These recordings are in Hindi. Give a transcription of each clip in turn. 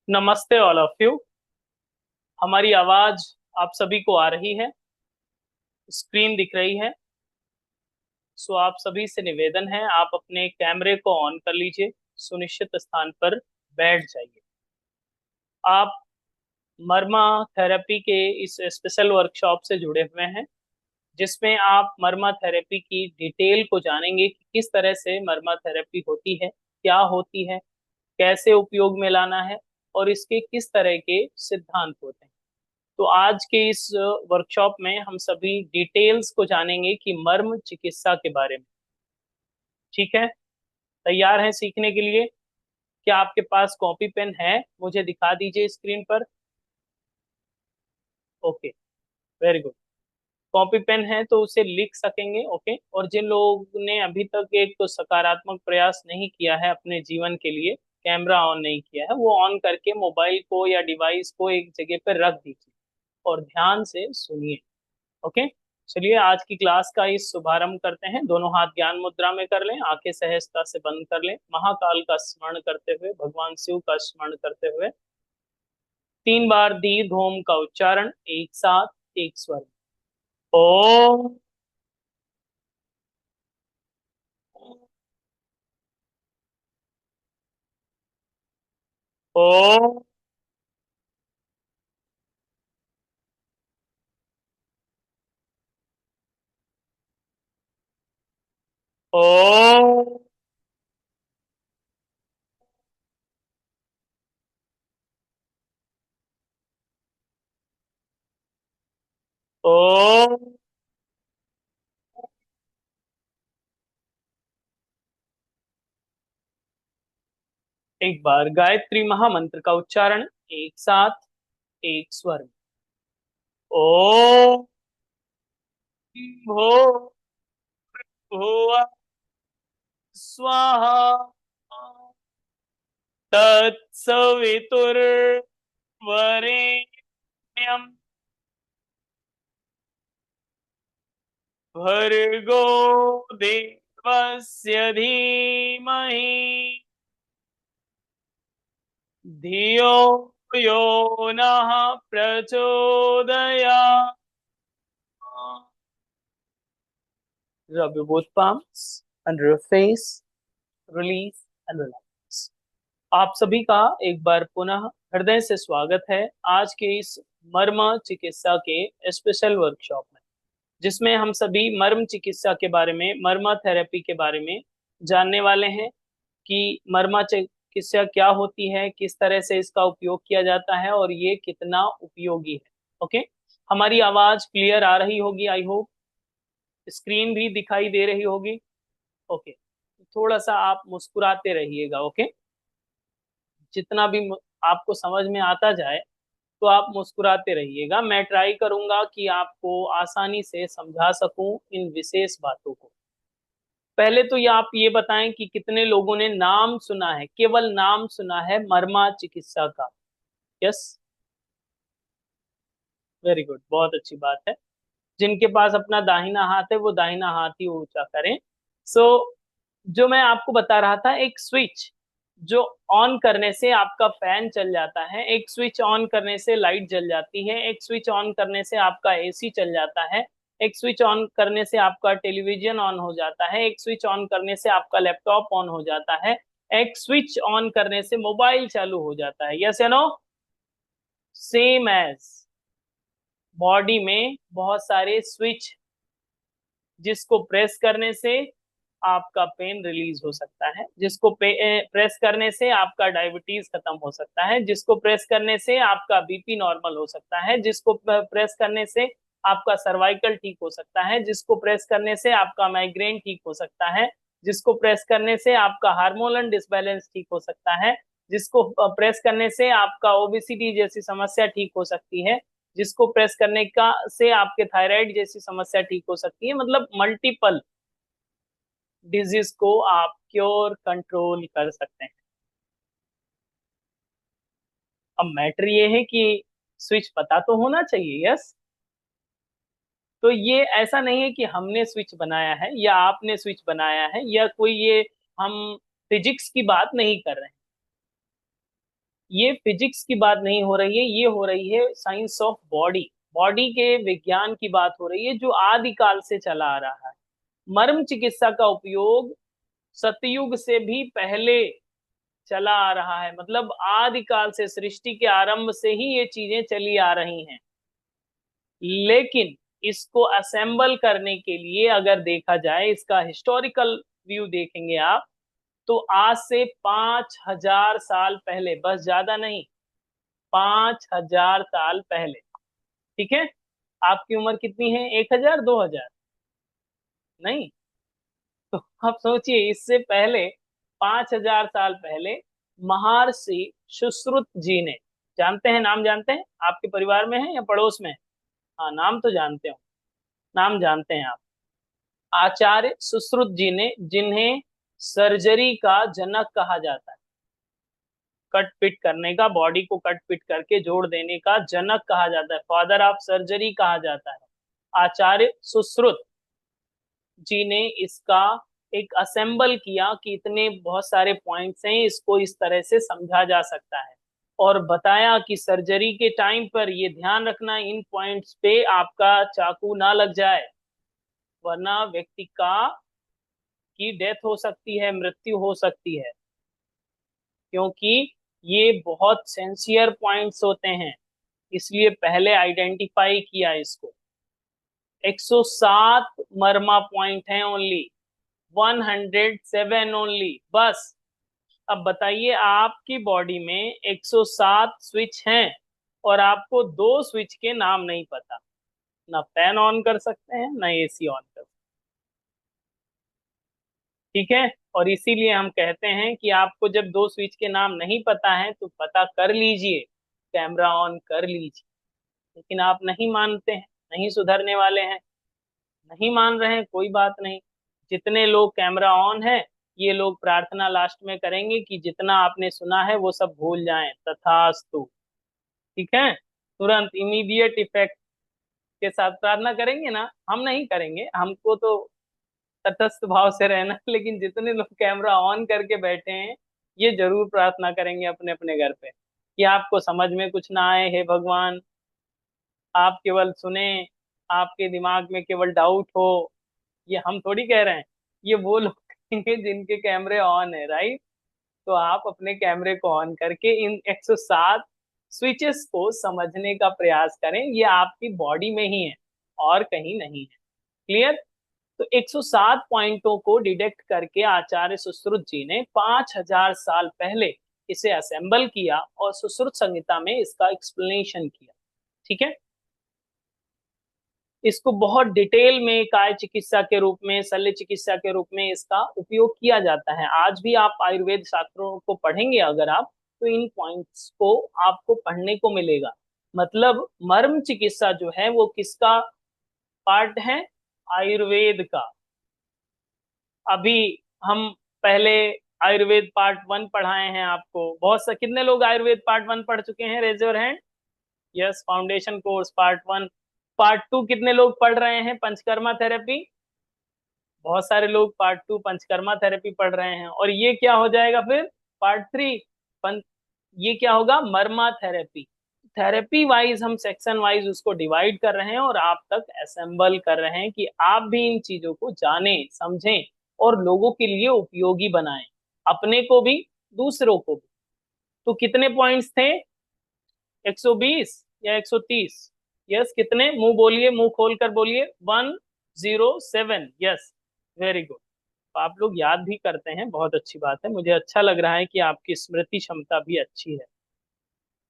नमस्ते ऑल ऑफ यू। हमारी आवाज आप सभी को आ रही है, स्क्रीन दिख रही है। सो आप सभी से निवेदन है, आप अपने कैमरे को ऑन कर लीजिए, सुनिश्चित स्थान पर बैठ जाइए। आप मर्मा थेरेपी के इस स्पेशल वर्कशॉप से जुड़े हुए हैं, जिसमें आप मर्मा थेरेपी की डिटेल को जानेंगे कि किस तरह से मर्मा थेरेपी होती है, क्या होती है, कैसे उपयोग में लाना है और इसके किस तरह के सिद्धांत होते हैं। तो आज के इस वर्कशॉप में हम सभी डिटेल्स को जानेंगे कि मर्म चिकित्सा के बारे में। ठीक है, तैयार हैं सीखने के लिए? क्या आपके पास कॉपी पेन है? मुझे दिखा दीजिए स्क्रीन पर। Okay, very good. Copy pen है तो उसे लिख सकेंगे। ओके, और जिन लोगों ने अभी तक एक तो सकारात्मक प्रयास नहीं किया है अपने जीवन के लिए, कैमरा ऑन नहीं किया है, वो ऑन करके मोबाइल को या डिवाइस को एक जगह पर रख दीजिए और ध्यान से सुनिए। ओके, चलिए आज की क्लास का इस शुभारंभ करते हैं। दोनों हाथ ज्ञान मुद्रा में कर लें, आंखें सहजता से बंद कर लें, महाकाल का स्मरण करते हुए, भगवान शिव का स्मरण करते हुए 3 बार दीर्घ ओम का उच्चारण एक साथ एक स्वर में। ओम। ओम। ओम। ओम। एक बार गायत्री महामंत्र का उच्चारण एक साथ एक स्वर में। ओम भो भुवः स्वाहा तत्सवितुर्वरेण्यं भर्गो देवस्य धीमहि धियो यो नः प्रचोदयात्। Rub your both palms under your face, release and relax. आप सभी का एक बार पुनः हृदय से स्वागत है आज के इस मर्म चिकित्सा के स्पेशल वर्कशॉप में, जिसमें हम सभी मर्म चिकित्सा के बारे में, मर्मा थेरेपी के बारे में जानने वाले हैं कि मर्मा चिकित्सा क्या होती है, किस तरह से इसका उपयोग किया जाता है और ये कितना उपयोगी है। ओके, हमारी आवाज क्लियर आ रही होगी, आई होप। स्क्रीन भी दिखाई दे रही होगी। ओके, थोड़ा सा आप मुस्कुराते रहिएगा। ओके, जितना भी आपको समझ में आता जाए तो आप मुस्कुराते रहिएगा। मैं ट्राई करूंगा कि आपको आसानी से समझा सकूं इन विशेष बातों को। पहले तो ये आप ये बताएं कि कितने लोगों ने नाम सुना है, केवल नाम सुना है मर्मा चिकित्सा का? यस, वेरी गुड, बहुत अच्छी बात है। जिनके पास अपना दाहिना हाथ है वो दाहिना हाथ ही ऊंचा करें। सो जो मैं आपको बता रहा था, एक स्विच जो ऑन करने से आपका फैन चल जाता है, एक स्विच ऑन करने से लाइट जल जाती है, एक स्विच ऑन करने से आपका एसी चल जाता है, एक स्विच ऑन करने से आपका टेलीविजन ऑन हो जाता है, एक स्विच ऑन करने से आपका लैपटॉप ऑन हो जाता है, एक स्विच ऑन करने से मोबाइल चालू हो जाता है। यस या नो? सेम एज बॉडी में बहुत सारे स्विच, जिसको प्रेस करने से आपका पेन रिलीज हो सकता है, जिसको प्रेस करने से आपका डायबिटीज खत्म हो सकता है, जिसको प्रेस करने से आपका बीपी नॉर्मल हो सकता है, जिसको प्रेस करने से आपका सर्वाइकल ठीक हो सकता है, जिसको प्रेस करने से आपका माइग्रेन ठीक हो सकता है, जिसको प्रेस करने से आपका हार्मोनल डिसबैलेंस ठीक हो सकता है, जिसको प्रेस करने से आपका ओबेसिटी जैसी समस्या ठीक हो सकती है, जिसको प्रेस करने का से आपके थायराइड जैसी समस्या ठीक हो सकती है। मतलब मल्टीपल डिजीज को आप क्योर कंट्रोल कर सकते हैं। अब मैटर ये है कि स्विच पता तो होना चाहिए। यस, तो ये ऐसा नहीं है कि हमने स्विच बनाया है या आपने स्विच बनाया है या कोई ये, हम फिजिक्स की बात नहीं कर रहे हैं। ये फिजिक्स की बात नहीं हो रही है, ये हो रही है साइंस ऑफ बॉडी, बॉडी के विज्ञान की बात हो रही है जो आदिकाल से चला आ रहा है। मर्म चिकित्सा का उपयोग सतयुग से भी पहले चला आ रहा है, मतलब आदिकाल से, सृष्टि के आरंभ से ही ये चीजें चली आ रही हैं। लेकिन इसको असेंबल करने के लिए अगर देखा जाए, इसका हिस्टोरिकल व्यू देखेंगे आप, तो आज से 5,000 साल पहले, बस ज्यादा नहीं, 5,000 साल पहले, ठीक है। आपकी उम्र कितनी है? 1,000, 2,000? नहीं। तो आप सोचिए, इससे पहले 5,000 साल पहले महर्षि सुश्रुत जी ने, जानते हैं, नाम जानते हैं? आपके परिवार में है या पड़ोस में है? हाँ, नाम तो जानते हो, नाम जानते हैं आप। आचार्य सुश्रुत जी ने, जिन्हें सर्जरी का जनक कहा जाता है, कट पिट करने का, बॉडी को कट पिट करके जोड़ देने का जनक कहा जाता है, फादर ऑफ सर्जरी कहा जाता है, आचार्य सुश्रुत जी ने इसका एक असेंबल किया कि इतने बहुत सारे पॉइंट्स हैं, इसको इस तरह से समझा जा सकता है, और बताया कि सर्जरी के टाइम पर ये ध्यान रखना, इन पॉइंट्स पे आपका चाकू ना लग जाए, वरना व्यक्ति की डेथ हो सकती है, मृत्यु हो सकती है, क्योंकि ये बहुत सेंसियर पॉइंट्स होते हैं, इसलिए पहले आइडेंटिफाई किया इसको। 107 मर्मा पॉइंट हैं ओनली, 107 ओनली, बस। अब बताइए, आपकी बॉडी में 107 स्विच हैं और आपको 2 स्विच के नाम नहीं पता, ना फैन ऑन कर सकते हैं ना एसी ऑन कर सकते हैं, ठीक है। और इसीलिए हम कहते हैं कि आपको जब 2 स्विच के नाम नहीं पता है तो पता कर लीजिए, कैमरा ऑन कर लीजिए। लेकिन आप नहीं मानते हैं, नहीं सुधरने वाले हैं, नहीं मान रहे हैं, कोई बात नहीं। जितने लोग कैमरा ऑन है, ये लोग प्रार्थना लास्ट में करेंगे कि जितना आपने सुना है वो सब भूल जाएं, तथास्तु, ठीक है। तुरंत इमीडिएट इफेक्ट के साथ प्रार्थना करेंगे ना, हम नहीं करेंगे, हमको तो तटस्थ भाव से रहना, लेकिन जितने लोग कैमरा ऑन करके बैठे हैं, ये जरूर प्रार्थना करेंगे अपने अपने घर पे कि आपको समझ में कुछ ना आए, हे भगवान, आप केवल सुने, आपके दिमाग में केवल डाउट हो। ये हम थोड़ी कह रहे हैं, ये वो लोग कहेंगे जिनके कैमरे ऑन है, राइट। तो आप अपने कैमरे को ऑन करके इन 107 स्विचेस को समझने का प्रयास करें, ये आपकी बॉडी में ही है और कहीं नहीं है। क्लियर? तो 107 पॉइंटों को डिटेक्ट करके आचार्य सुश्रुत जी ने 5,000 साल पहले इसे असेंबल किया और सुश्रुत संहिता में इसका एक्सप्लेनेशन किया, ठीक है। इसको बहुत डिटेल में काय चिकित्सा के रूप में, शल्य चिकित्सा के रूप में इसका उपयोग किया जाता है। आज भी आप आयुर्वेद शास्त्रों को पढ़ेंगे अगर आप, तो इन पॉइंट्स को आपको पढ़ने को मिलेगा। मतलब मर्म चिकित्सा जो है वो किसका पार्ट है? आयुर्वेद का। अभी हम पहले आयुर्वेद पार्ट 1 पढ़ाए हैं आपको, बहुत सा, कितने लोग आयुर्वेद पार्ट 1 पढ़ चुके हैं? Raise your hand. Yes, foundation course part 1। Part 2 कितने लोग पढ़ रहे हैं? पंचकर्मा थेरेपी। बहुत सारे लोग पार्ट 2 पंचकर्मा थेरेपी पढ़ रहे हैं, और ये क्या हो जाएगा फिर? पार्ट 3 ये क्या होगा? मर्मा थेरेपी। थेरेपी वाइज हम सेक्शन वाइज उसको डिवाइड कर रहे हैं और आप तक असेंबल कर रहे हैं कि आप भी इन चीजों को जानें, समझें और लोगों के लिए उपयोगी बनाएं, अपने को भी, दूसरों को भी। तो कितने पॉइंट्स थे? 120 या 130? यस, कितने? मुंह बोलिए, मुंह खोल कर बोलिए। 107। Yes, very good. तो आप लोग याद भी करते हैं, बहुत अच्छी बात है, मुझे अच्छा लग रहा है कि आपकी स्मृति क्षमता भी अच्छी है।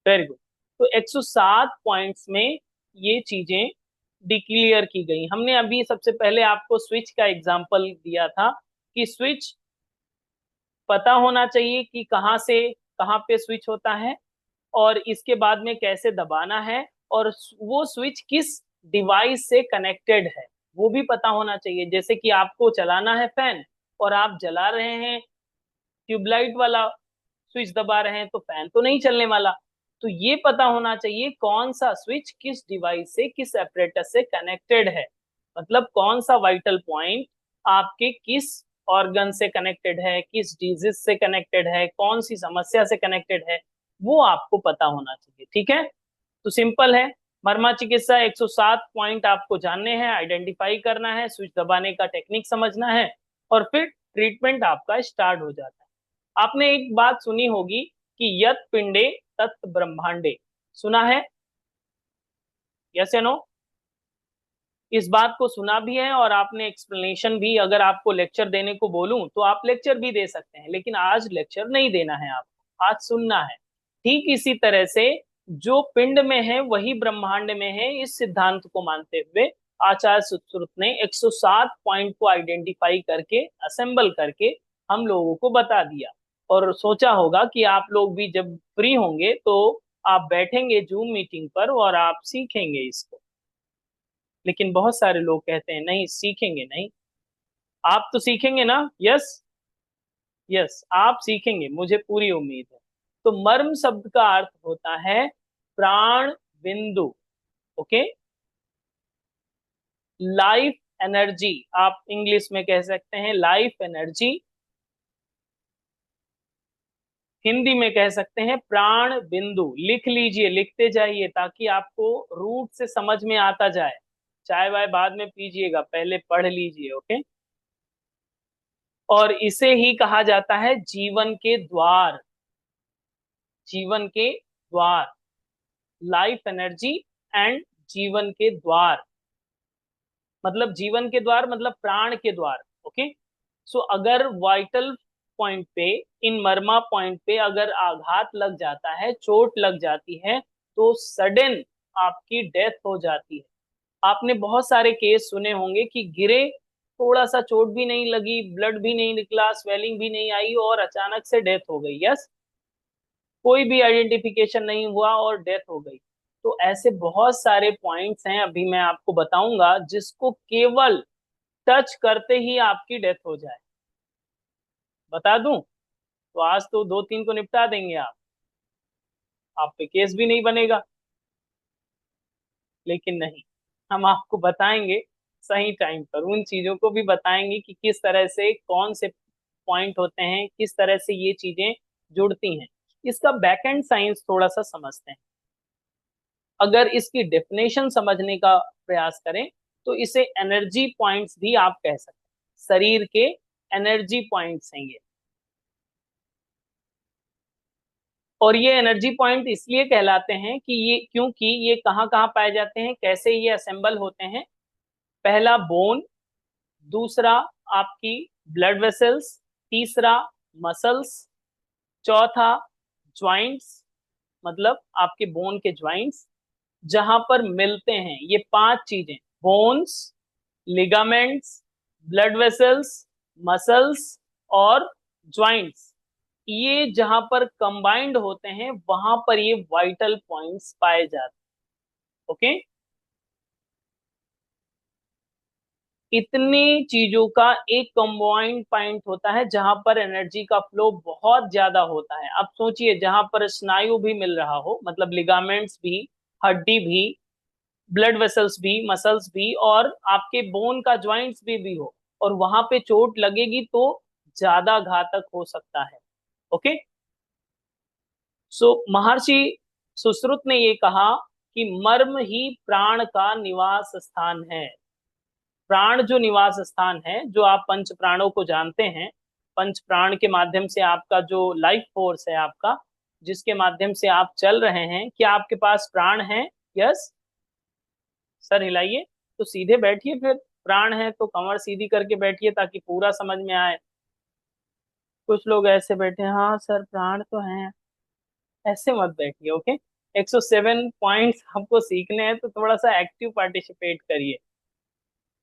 Very good. तो 107 पॉइंट्स में ये चीजें डिक्लेयर की गई। हमने अभी सबसे पहले आपको स्विच का एग्जांपल दिया था कि स्विच पता होना चाहिए कि कहाँ से कहाँ पे स्विच होता है, और इसके बाद में कैसे दबाना है, और वो स्विच किस डिवाइस से कनेक्टेड है वो भी पता होना चाहिए। जैसे कि आपको चलाना है फैन और आप जला रहे हैं, ट्यूबलाइट वाला स्विच दबा रहे हैं, तो फैन तो नहीं चलने वाला। तो ये पता होना चाहिए कौन सा स्विच किस डिवाइस से, किस एपरेटस से कनेक्टेड है, मतलब कौन सा वाइटल पॉइंट आपके किस ऑर्गन से कनेक्टेड है, किस डिजीज से कनेक्टेड है, कौन सी समस्या से कनेक्टेड है। वो आपको पता होना चाहिए। ठीक है, तो सिंपल है, मर्मा चिकित्सा 107 पॉइंट आपको जानने हैं, आइडेंटिफाई करना है, स्विच दबाने का टेक्निक समझना है, और फिर ट्रीटमेंट आपका स्टार्ट हो जाता है। आपने एक बात सुनी होगी कि यत पिंडे तत् ब्रह्मांडे, सुना है? यस या नो? इस बात को सुना भी है, और आपने एक्सप्लेनेशन भी, अगर आपको लेक्चर देने को बोलूं तो आप लेक्चर भी दे सकते हैं, लेकिन आज लेक्चर नहीं देना है आपको, आज सुनना है। ठीक इसी तरह से जो पिंड में है वही ब्रह्मांड में है, इस सिद्धांत को मानते हुए आचार्य सुश्रुत ने 107 पॉइंट को आइडेंटिफाई करके, असेंबल करके हम लोगों को बता दिया। और सोचा होगा कि आप लोग भी जब फ्री होंगे तो आप बैठेंगे जूम मीटिंग पर और आप सीखेंगे इसको। लेकिन बहुत सारे लोग कहते हैं नहीं, सीखेंगे नहीं। आप तो सीखेंगे ना? यस, यस, आप सीखेंगे, मुझे पूरी उम्मीद है। तो मर्म शब्द का अर्थ होता है प्राण बिंदु। ओके, लाइफ एनर्जी, आप इंग्लिश में कह सकते हैं लाइफ एनर्जी, हिंदी में कह सकते हैं प्राण बिंदु। लिख लीजिए, लिखते जाइए, ताकि आपको रूट से समझ में आता जाए। चाय वाय बाद में पीजिएगा, पहले पढ़ लीजिए। ओके, और इसे ही कहा जाता है जीवन के द्वार, जीवन के द्वार, लाइफ एनर्जी एंड जीवन के द्वार, मतलब जीवन के द्वार मतलब प्राण के द्वार। ओके, सो अगर वाइटल पॉइंट पे, इन मर्मा पॉइंट पे अगर आघात लग जाता है, चोट लग जाती है, तो सडन आपकी डेथ हो जाती है। आपने बहुत सारे केस सुने होंगे कि गिरे, थोड़ा सा चोट भी नहीं लगी, ब्लड भी नहीं निकला, स्वेलिंग भी नहीं आई, और अचानक से डेथ हो गई। यस, कोई भी आइडेंटिफिकेशन नहीं हुआ और डेथ हो गई। तो ऐसे बहुत सारे पॉइंट्स हैं, अभी मैं आपको बताऊंगा, जिसको केवल टच करते ही आपकी डेथ हो जाए। बता दूं तो आज तो 2-3 को निपटा देंगे आप पे केस भी नहीं बनेगा। लेकिन नहीं, हम आपको बताएंगे सही टाइम पर, उन चीजों को भी बताएंगे कि किस तरह से, कौन से पॉइंट होते हैं, किस तरह से ये चीजें जुड़ती हैं। इसका बैक एंड साइंस थोड़ा सा समझते हैं। अगर इसकी डेफिनेशन समझने का प्रयास करें तो इसे एनर्जी पॉइंट्स भी आप कह सकते हैं, शरीर के एनर्जी पॉइंट्स हैं ये। और ये एनर्जी पॉइंट इसलिए कहलाते हैं कि ये, क्योंकि ये कहाँ कहाँ पाए जाते हैं, कैसे ये असेंबल होते हैं। पहला बोन, दूसरा आपकी ब्लड वेसल्स, तीसरा मसल्स, चौथा ज्वाइंट्स, मतलब आपके बोन के ज्वाइंट्स जहां पर मिलते हैं, ये 5 चीजें, bones, ligaments, blood vessels, muscles और ज्वाइंट्स, ये जहां पर कंबाइंड होते हैं वहां पर ये वाइटल पॉइंट्स पाए जाते हैं। ओके, इतनी चीजों का एक कंबाइंड पॉइंट होता है जहां पर एनर्जी का फ्लो बहुत ज्यादा होता है। अब सोचिए, जहां पर स्नायु भी मिल रहा हो, मतलब लिगामेंट्स भी, हड्डी भी, ब्लड वेसल्स भी, मसल्स भी, और आपके बोन का ज्वाइंट्स भी हो, और वहां पे चोट लगेगी तो ज्यादा घातक हो सकता है। ओके, सो महर्षि सुश्रुत ने ये कहा कि मर्म ही प्राण का निवास स्थान है। प्राण जो निवास स्थान है, जो आप पंच प्राणों को जानते हैं, पंच प्राण के माध्यम से आपका जो लाइफ फोर्स है आपका, जिसके माध्यम से आप चल रहे हैं, क्या आपके पास प्राण है? यस, सर हिलाइए, तो सीधे बैठिए, फिर प्राण है तो कमर सीधी करके बैठिए ताकि पूरा समझ में आए। कुछ लोग ऐसे बैठे हैं, हाँ सर प्राण तो हैं, ऐसे मत बैठिए। ओके, 107 पॉइंट्स आपको सीखने हैं, तो थोड़ा सा एक्टिव पार्टिसिपेट करिए।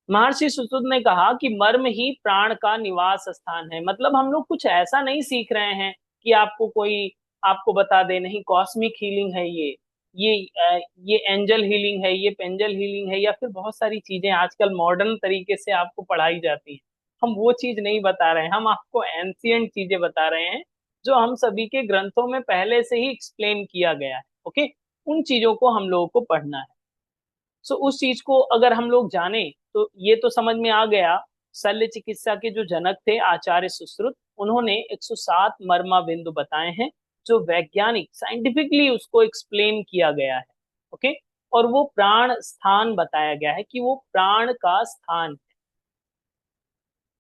महर्षि सुश्रुत ने कहा कि मर्म ही प्राण का निवास स्थान है, मतलब हम लोग कुछ ऐसा नहीं सीख रहे हैं कि आपको कोई आपको बता दे, नहीं कॉस्मिक हीलिंग है ये एंजल हीलिंग है, ये पेंजल हीलिंग है, या फिर बहुत सारी चीजें आजकल मॉडर्न तरीके से आपको पढ़ाई जाती हैं। हम वो चीज नहीं बता रहे हैं, हम आपको एंशियंट चीजें बता रहे हैं, जो हम सभी के ग्रंथों में पहले से ही एक्सप्लेन किया गया है। ओके, उन चीजों को हम लोगों को पढ़ना है। सो उस चीज को अगर हम लोग जाने तो ये तो समझ में आ गया। शल्य चिकित्सा के जो जनक थे आचार्य सुश्रुत, उन्होंने 107 मर्मा बिंदु बताए हैं, जो वैज्ञानिक साइंटिफिकली उसको एक्सप्लेन किया गया है। ओके, और वो प्राण स्थान बताया गया है कि वो प्राण का स्थान है,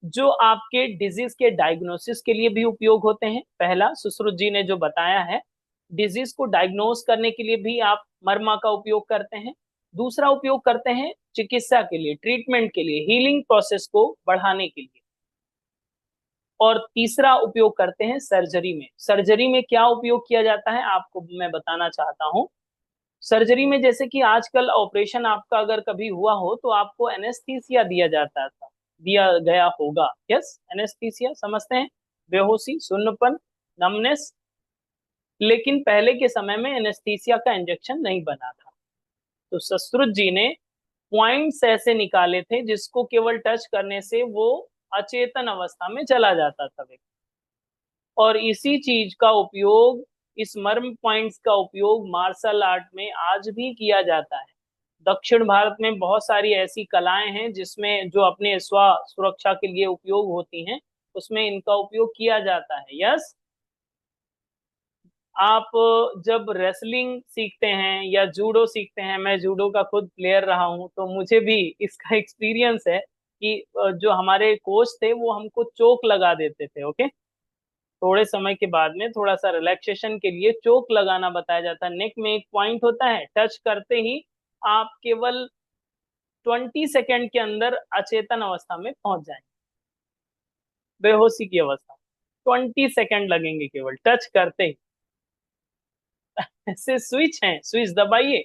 जो आपके डिजीज के डायग्नोसिस के लिए भी उपयोग होते हैं। पहला सुश्रुत जी ने जो बताया है, डिजीज को डायग्नोस करने के लिए भी आप मर्मा का उपयोग करते हैं। दूसरा उपयोग करते हैं चिकित्सा के लिए, ट्रीटमेंट के लिए, हीलिंग प्रोसेस को बढ़ाने के लिए। और तीसरा उपयोग करते हैं सर्जरी में। सर्जरी में क्या उपयोग किया जाता है आपको मैं बताना चाहता हूं। सर्जरी में जैसे कि आजकल ऑपरेशन आपका अगर कभी हुआ हो तो आपको एनेस्थीसिया दिया जाता था, दिया गया होगा। यस, एनेस्थीसिया समझते हैं, बेहोशी, सुन्नपन, नमनेस। लेकिन पहले के समय में एनेस्थीसिया का इंजेक्शन नहीं बना था, तो सुश्रुत जी ने पॉइंट्स ऐसे निकाले थे जिसको केवल टच करने से वो अचेतन अवस्था में चला जाता था व्यक्ति। और इसी चीज का उपयोग, इस मर्म पॉइंट्स का उपयोग मार्शल आर्ट में आज भी किया जाता है। दक्षिण भारत में बहुत सारी ऐसी कलाएं हैं जिसमें जो अपने स्व सुरक्षा के लिए उपयोग होती हैं, उसमें इनका उपयोग किया जाता है। यस, आप जब रेसलिंग सीखते हैं या जूडो सीखते हैं, मैं जूडो का खुद प्लेयर रहा हूं, तो मुझे भी इसका एक्सपीरियंस है कि जो हमारे कोच थे वो हमको चोक लगा देते थे। ओके, थोड़े समय के बाद में थोड़ा सा रिलैक्सेशन के लिए चोक लगाना बताया जाता है। नेक में एक पॉइंट होता है, टच करते ही आप केवल 20 सेकेंड के अंदर अचेतन अवस्था में पहुंच जाएंगे, बेहोशी की अवस्था। 20 सेकेंड लगेंगे केवल टच करते ही। ऐसे स्विच हैं, स्विच दबाइए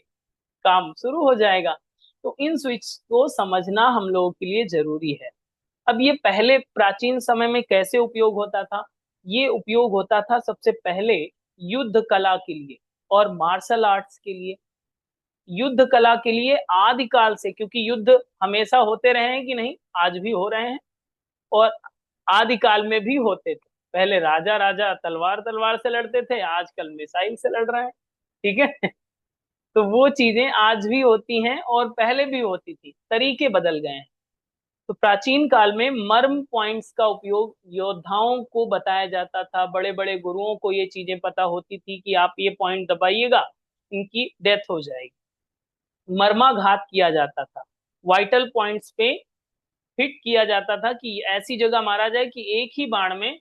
काम शुरू हो जाएगा। तो इन स्विच को समझना हम लोगों के लिए जरूरी है। अब ये पहले प्राचीन समय में कैसे उपयोग होता था? ये उपयोग होता था सबसे पहले युद्ध कला के लिए और मार्शल आर्ट्स के लिए। युद्ध कला के लिए आदिकाल से, क्योंकि युद्ध हमेशा होते रहे हैं कि नहीं, आज भी हो रहे हैं और आदिकाल में भी होते थे। पहले राजा राजा तलवार तलवार से लड़ते थे, आजकल मिसाइल से लड़ रहे हैं। ठीक है। तो वो चीजें आज भी होती हैं और पहले भी होती थी, तरीके बदल गए हैं। तो प्राचीन काल में मर्म पॉइंट्स का उपयोग योद्धाओं को बताया जाता था। बड़े बड़े गुरुओं को ये चीजें पता होती थी कि आप ये पॉइंट दबाइएगा, इनकी डेथ हो जाएगी। मर्माघात किया जाता था, वाइटल पॉइंट्स पे हिट किया जाता था कि ऐसी जगह मारा जाए कि एक ही बाण में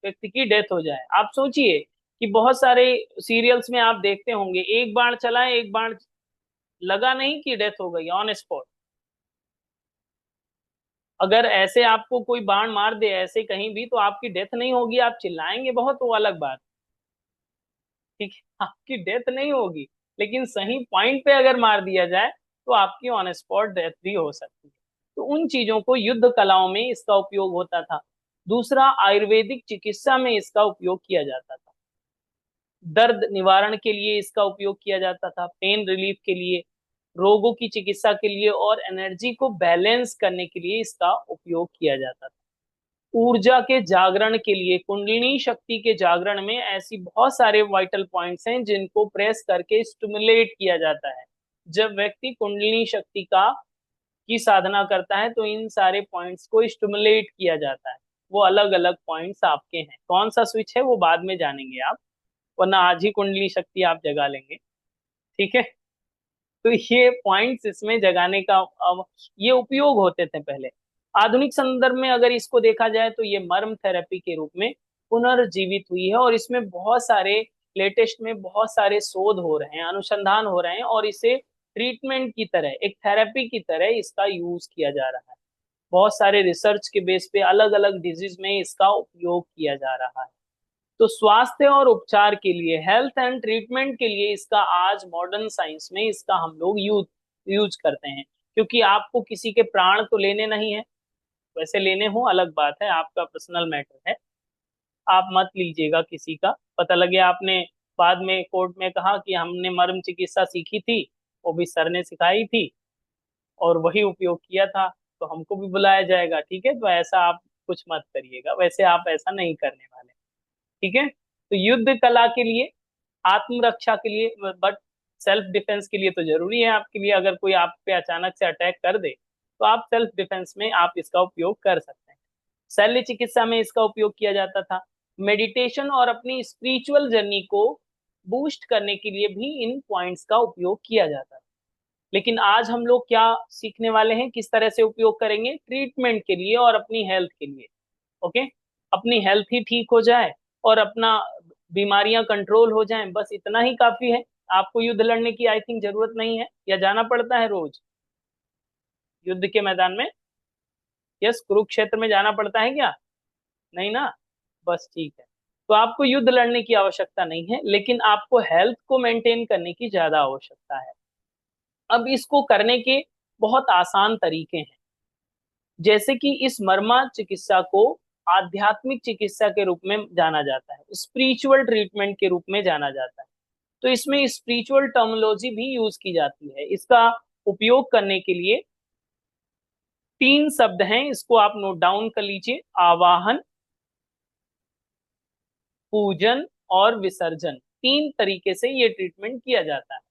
व्यक्ति की डेथ हो जाए। आप सोचिए कि बहुत सारे सीरियल्स में आप देखते होंगे, एक बाण चला, एक बाण लगा नहीं कि डेथ हो गई ऑन स्पॉट। अगर ऐसे आपको कोई बाण मार दे ऐसे कहीं भी, तो आपकी डेथ नहीं होगी, आप चिल्लाएंगे बहुत, वो अलग बात। ठीक है, आपकी डेथ नहीं होगी, लेकिन सही पॉइंट पे अगर मार दिया जाए तो आपकी ऑन स्पॉट डेथ भी हो सकती है। तो उन चीजों को युद्ध कलाओं में इसका उपयोग होता था। दूसरा, आयुर्वेदिक चिकित्सा में इसका उपयोग किया जाता था। दर्द निवारण के लिए इसका उपयोग किया जाता था, पेन रिलीफ के लिए, रोगों की चिकित्सा के लिए और एनर्जी को बैलेंस करने के लिए इसका उपयोग किया जाता था। ऊर्जा के जागरण के लिए, कुंडलिनी शक्ति के जागरण में ऐसी बहुत सारे वाइटल पॉइंट्स हैं जिनको प्रेस करके स्टिमुलेट किया जाता है। जब व्यक्ति कुंडलिनी शक्ति का की साधना करता है तो इन सारे पॉइंट्स को स्टिमुलेट किया जाता है। वो अलग अलग पॉइंट्स आपके हैं, कौन सा स्विच है वो बाद में जानेंगे आप, वरना आज ही कुंडली शक्ति आप जगा लेंगे। ठीक है, तो ये पॉइंट्स इसमें जगाने का ये उपयोग होते थे पहले। आधुनिक संदर्भ में अगर इसको देखा जाए तो ये मर्म थेरेपी के रूप में पुनर्जीवित हुई है और इसमें बहुत सारे लेटेस्ट में बहुत सारे शोध हो रहे हैं, अनुसंधान हो रहे हैं और इसे ट्रीटमेंट की तरह, एक थेरेपी की तरह इसका यूज किया जा रहा है। बहुत सारे रिसर्च के बेस पे अलग अलग डिजीज में इसका उपयोग किया जा रहा है। तो स्वास्थ्य और उपचार के लिए, हेल्थ एंड ट्रीटमेंट के लिए इसका आज मॉडर्न साइंस में इसका हम लोग यूज करते हैं। क्योंकि आपको किसी के प्राण तो लेने नहीं है, वैसे लेने हो अलग बात है, आपका पर्सनल मैटर है, आप मत लीजिएगा किसी का। पता लगे आपने बाद में कोर्ट में कहा कि हमने मर्म चिकित्सा सीखी थी, वो भी सर ने सिखाई थी और वही उपयोग किया था, तो हमको भी बुलाया जाएगा। ठीक है, तो ऐसा आप कुछ मत करिएगा, वैसे आप ऐसा नहीं करने वाले। ठीक है, तो युद्ध कला के लिए, आत्मरक्षा के लिए, बट सेल्फ डिफेंस के लिए तो जरूरी है आपके लिए। अगर कोई आप पे अचानक से अटैक कर दे तो आप सेल्फ डिफेंस में आप इसका उपयोग कर सकते हैं। शल्य चिकित्सा में इसका उपयोग किया जाता था। मेडिटेशन और अपनी स्पिरिचुअल जर्नी को बूस्ट करने के लिए भी इन पॉइंट्स का उपयोग किया जाता है। लेकिन आज हम लोग क्या सीखने वाले हैं, किस तरह से उपयोग करेंगे ट्रीटमेंट के लिए और अपनी हेल्थ के लिए। ओके, अपनी हेल्थ ही ठीक हो जाए और अपना बीमारियां कंट्रोल हो जाएं, बस इतना ही काफी है। आपको युद्ध लड़ने की आई थिंक जरूरत नहीं है, या जाना पड़ता है रोज युद्ध के मैदान में? यस, कुरुक्षेत्र में जाना पड़ता है क्या? नहीं ना, बस ठीक है। तो आपको युद्ध लड़ने की आवश्यकता नहीं है, लेकिन आपको हेल्थ को मेंटेन करने की ज्यादा आवश्यकता है। अब इसको करने के बहुत आसान तरीके हैं, जैसे कि इस मर्मा चिकित्सा को आध्यात्मिक चिकित्सा के रूप में जाना जाता है, स्पिरिचुअल ट्रीटमेंट के रूप में जाना जाता है। तो इसमें स्पिरिचुअल टर्मिनोलॉजी भी यूज की जाती है। इसका उपयोग करने के लिए 3 शब्द हैं, इसको आप नोट डाउन कर लीजिए। आवाहन, पूजन और विसर्जन। 3 तरीके से ये ट्रीटमेंट किया जाता है।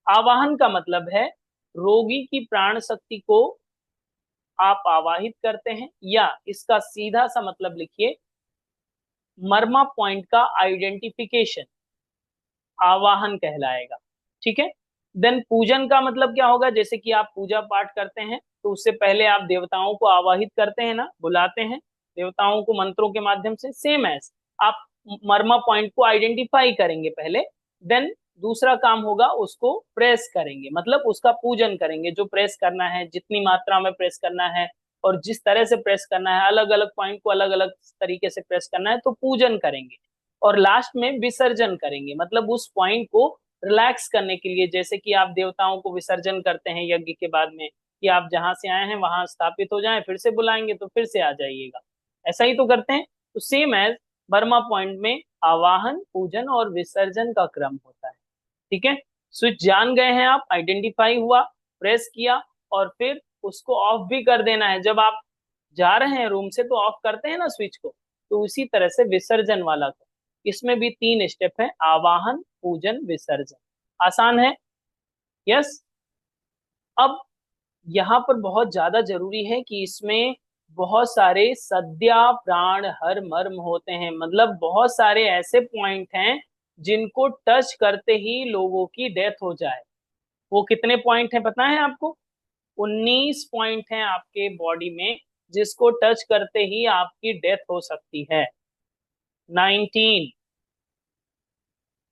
आवाहन का मतलब है रोगी की प्राण शक्ति को आप आवाहित करते हैं, या इसका सीधा सा मतलब लिखिए मर्मा पॉइंट का आइडेंटिफिकेशन आवाहन कहलाएगा। ठीक है। देन पूजन का मतलब क्या होगा, जैसे कि आप पूजा पाठ करते हैं तो उससे पहले आप देवताओं को आवाहित करते हैं ना, बुलाते हैं देवताओं को मंत्रों के माध्यम से। सेम एज आप मर्मा पॉइंट को आइडेंटिफाई करेंगे पहले, देन दूसरा काम होगा उसको प्रेस करेंगे, मतलब उसका पूजन करेंगे। जो प्रेस करना है, जितनी मात्रा में प्रेस करना है और जिस तरह से प्रेस करना है, अलग अलग पॉइंट को अलग अलग तरीके से प्रेस करना है, तो पूजन करेंगे। और लास्ट में विसर्जन करेंगे, मतलब उस पॉइंट को रिलैक्स करने के लिए, जैसे कि आप देवताओं को विसर्जन करते हैं यज्ञ के बाद में, कि आप जहां से आए हैं वहां स्थापित हो जाएं, फिर से बुलाएंगे तो फिर से आ जाइएगा, ऐसा ही तो करते हैं। तो सेम एज बर्मा पॉइंट में आवाहन, पूजन और विसर्जन का क्रम होता है। ठीक है। स्विच जान गए हैं आप, आइडेंटिफाई हुआ, प्रेस किया, और फिर उसको ऑफ भी कर देना है। जब आप जा रहे हैं रूम से तो ऑफ करते हैं ना स्विच को, तो उसी तरह से विसर्जन वाला को, इसमें भी 3 स्टेप है, आवाहन, पूजन, विसर्जन। आसान है? यस। अब यहाँ पर बहुत ज्यादा जरूरी है कि इसमें बहुत सारे सद्या प्राण हर मर्म होते हैं, मतलब बहुत सारे ऐसे पॉइंट हैं जिनको टच करते ही लोगों की डेथ हो जाए। वो कितने पॉइंट हैं पता है आपको? 19 पॉइंट हैं आपके बॉडी में जिसको टच करते ही आपकी डेथ हो सकती है। 19,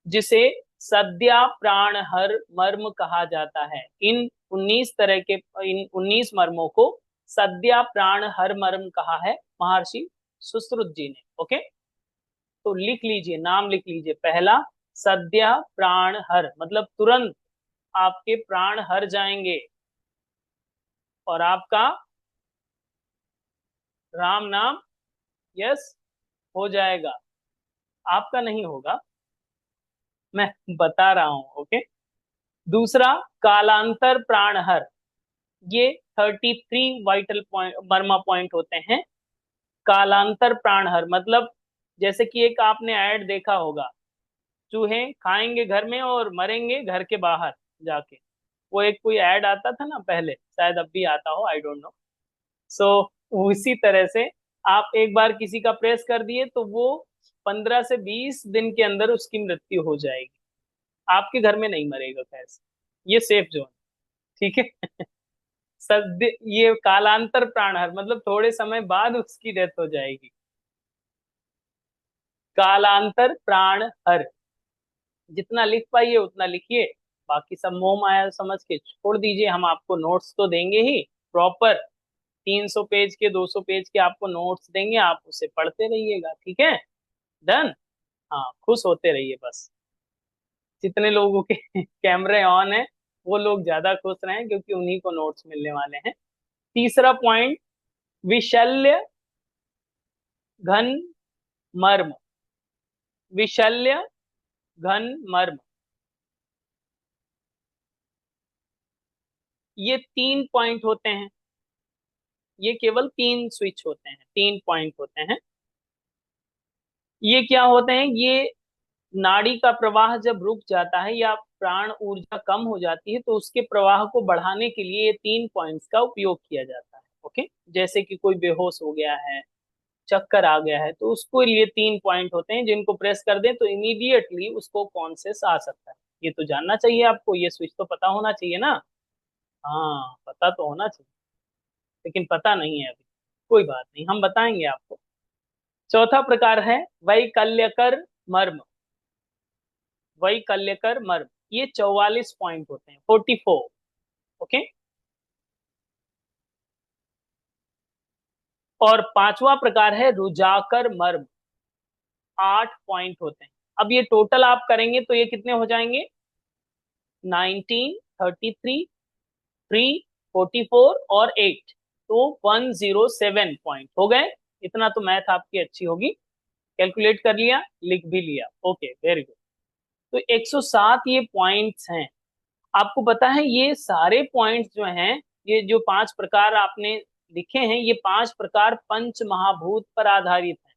जिसे सद्या प्राण हर मर्म कहा जाता है। इन 19 तरह के, इन 19 मर्मों को सद्या प्राण हर मर्म कहा है महर्षि सुश्रुत जी ने। ओके, तो लिख लीजिए, नाम लिख लीजिए। पहला, सद्या प्राण हर, मतलब तुरंत आपके प्राण हर जाएंगे और आपका राम नाम यस हो जाएगा। आपका नहीं होगा, मैं बता रहा हूं। ओके। दूसरा, कालांतर प्राणहर। ये 33 वाइटल पॉइंट, बर्मा पॉइंट होते हैं। कालांतर प्राणहर मतलब, जैसे कि एक आपने ऐड देखा होगा, चूहे खाएंगे घर में और मरेंगे घर के बाहर जाके। वो एक कोई ऐड आता था ना पहले, शायद अब भी आता हो, आई डोंट नो। सो उसी तरह से आप एक बार किसी का प्रेस कर दिए तो वो 15 से 20 दिन के अंदर उसकी मृत्यु हो जाएगी। आपके घर में नहीं मरेगा, कैसे? ये सेफ जोन। ठीक है। सद्य, ये कालांतर प्राणहर मतलब थोड़े समय बाद उसकी डेथ हो जाएगी। कालांतर प्राणहर, जितना लिख पाइए उतना लिखिए, बाकी सब मोह माया समझ के छोड़ दीजिए। हम आपको नोट्स तो देंगे ही प्रॉपर, 300 पेज के, 200 पेज के आपको नोट्स देंगे, आप उसे पढ़ते रहिएगा। ठीक है, डन। हाँ, खुश होते रहिए बस। जितने लोगों के कैमरे ऑन है वो लोग ज्यादा खुश रहें, क्योंकि उन्हीं को नोट्स मिलने वाले हैं। तीसरा पॉइंट, विशल्य घन मर्म। विशल्य घन मर्म, ये 3 पॉइंट होते हैं। ये केवल 3 स्विच होते हैं, 3 पॉइंट होते हैं। ये क्या होते हैं? ये नाड़ी का प्रवाह जब रुक जाता है या प्राण ऊर्जा कम हो जाती है, तो उसके प्रवाह को बढ़ाने के लिए ये 3 पॉइंट्स का उपयोग किया जाता है। ओके, जैसे कि कोई बेहोश हो गया है, चक्कर आ गया है, तो उसको लिए 3 पॉइंट होते हैं जिनको प्रेस कर दें तो इमीडिएटली उसको कॉन्शियस आ सकता है। ये तो जानना चाहिए आपको, ये स्विच तो पता होना चाहिए ना। हाँ, पता तो होना चाहिए, लेकिन पता नहीं है अभी। कोई बात नहीं, हम बताएंगे आपको। चौथा प्रकार है वैकल्यकर मर्म। वैकल्यकर मर्म, ये 44 पॉइंट होते हैं, 44। ओके। और पांचवा प्रकार है रुजाकर मर्म, 8 पॉइंट होते हैं। अब ये टोटल आप करेंगे तो ये कितने हो जाएंगे? 19, 33, 3, 44 और 8, तो 107 पॉइंट हो गए। इतना तो मैथ आपकी अच्छी होगी, कैलकुलेट कर लिया, लिख भी लिया। Okay, very good. तो 107 ये पॉइंट्स हैं। आपको पता है ये सारे पॉइंट्स जो हैं, ये जो 5 प्रकार आपने लिखे हैं, ये 5 प्रकार पंच महाभूत पर आधारित हैं।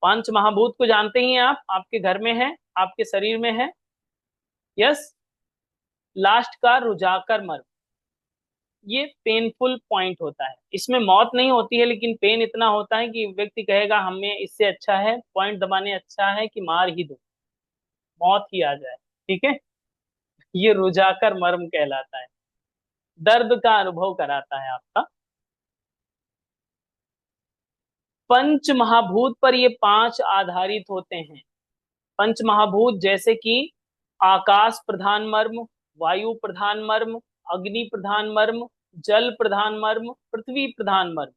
पंच महाभूत को जानते ही हैं आप, आपके घर में है, आपके शरीर में है। यस। लास्ट का रुजाकर मर्म, ये पेनफुल पॉइंट होता है। इसमें मौत नहीं होती है, लेकिन पेन इतना होता है कि व्यक्ति कहेगा हमें इससे अच्छा है, पॉइंट दबाने अच्छा है कि मार ही दो, मौत ही आ जाए। ठीक है, ये रुजाकर मर्म कहलाता है, दर्द का अनुभव कराता है आपका। पंच महाभूत पर ये 5 आधारित होते हैं। पंच महाभूत जैसे कि आकाश प्रधान मर्म, वायु प्रधान मर्म, अग्नि प्रधान मर्म, जल प्रधान मर्म, पृथ्वी प्रधान मर्म।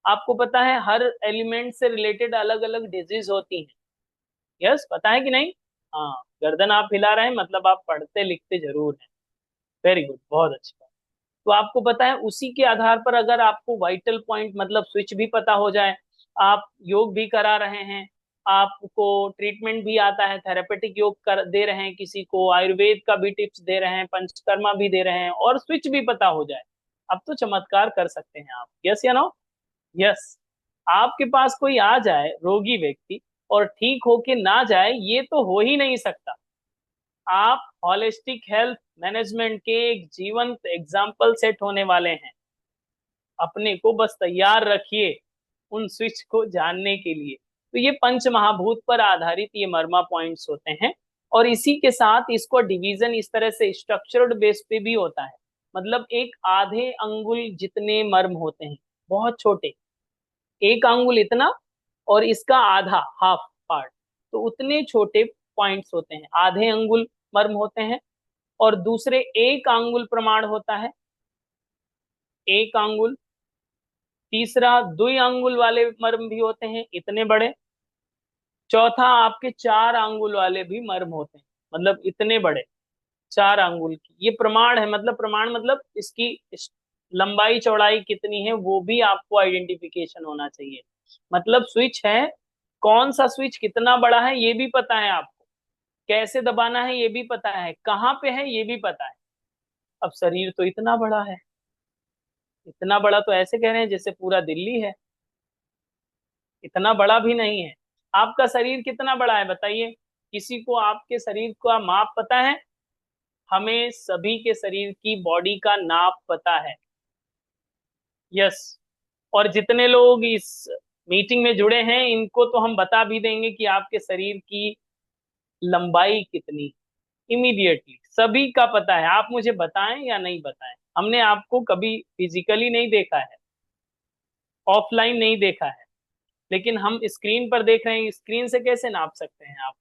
आपको पता है हर एलिमेंट से रिलेटेड अलग अलग डिजीज होती हैं। यस, पता है कि नहीं? हाँ, गर्दन आप हिला रहे हैं, मतलब आप पढ़ते लिखते जरूर हैं। वेरी गुड, बहुत अच्छी बात। तो आपको पता है उसी के आधार पर अगर आपको वाइटल पॉइंट मतलब स्विच भी पता हो जाए, आप योग भी करा रहे हैं, आपको ट्रीटमेंट भी आता है, थेरेपेटिक योग कर दे रहे हैं, किसी को आयुर्वेद का भी टिप्स दे रहे हैं, पंचकर्मा भी दे रहे हैं, और स्विच भी पता हो जाए, अब तो चमत्कार कर सकते हैं आप। यस या नो? यस। आपके पास कोई आ जाए रोगी व्यक्ति और ठीक होके ना जाए, ये तो हो ही नहीं सकता। आप हॉलिस्टिक हेल्थ मैनेजमेंट के एक जीवंत एग्जाम्पल सेट होने वाले हैं। अपने को बस तैयार रखिए उन स्विच को जानने के लिए। तो ये पंच महाभूत पर आधारित ये मर्मा पॉइंट्स होते हैं, और इसी के साथ इसको डिवीजन इस तरह से स्ट्रक्चर्ड बेस पे भी होता है। मतलब एक आधे अंगुल जितने मर्म होते हैं, बहुत छोटे, एक अंगुल इतना, और इसका आधा, हाफ पार्ट, तो उतने छोटे पॉइंट्स होते हैं, आधे अंगुल मर्म होते हैं। और दूसरे एक अंगुल प्रमाण होता है, एक अंगुल। तीसरा 2 अंगुल वाले मर्म भी होते हैं, इतने बड़े। चौथा आपके 4 अंगुल वाले भी मर्म होते हैं, मतलब इतने बड़े, 4 अंगुल की। ये प्रमाण है, मतलब प्रमाण मतलब इसकी लंबाई चौड़ाई कितनी है वो भी आपको आइडेंटिफिकेशन होना चाहिए। मतलब स्विच है, कौन सा स्विच कितना बड़ा है ये भी पता है आपको, कैसे दबाना है ये भी पता है, कहाँ पे है ये भी पता है। अब शरीर तो इतना बड़ा है, इतना बड़ा तो ऐसे कह रहे हैं जैसे पूरा दिल्ली है, इतना बड़ा भी नहीं है। आपका शरीर कितना बड़ा है बताइए? किसी को आपके शरीर का माप पता है? हमें सभी के शरीर की बॉडी का नाप पता है। यस। और जितने लोग इस मीटिंग में जुड़े हैं इनको तो हम बता भी देंगे कि आपके शरीर की लंबाई कितनी, इमीडिएटली सभी का पता है। आप मुझे बताएं या नहीं बताएं, हमने आपको कभी फिजिकली नहीं देखा है, ऑफलाइन नहीं देखा है, लेकिन हम स्क्रीन पर देख रहे हैं, स्क्रीन से कैसे नाप सकते हैं आप?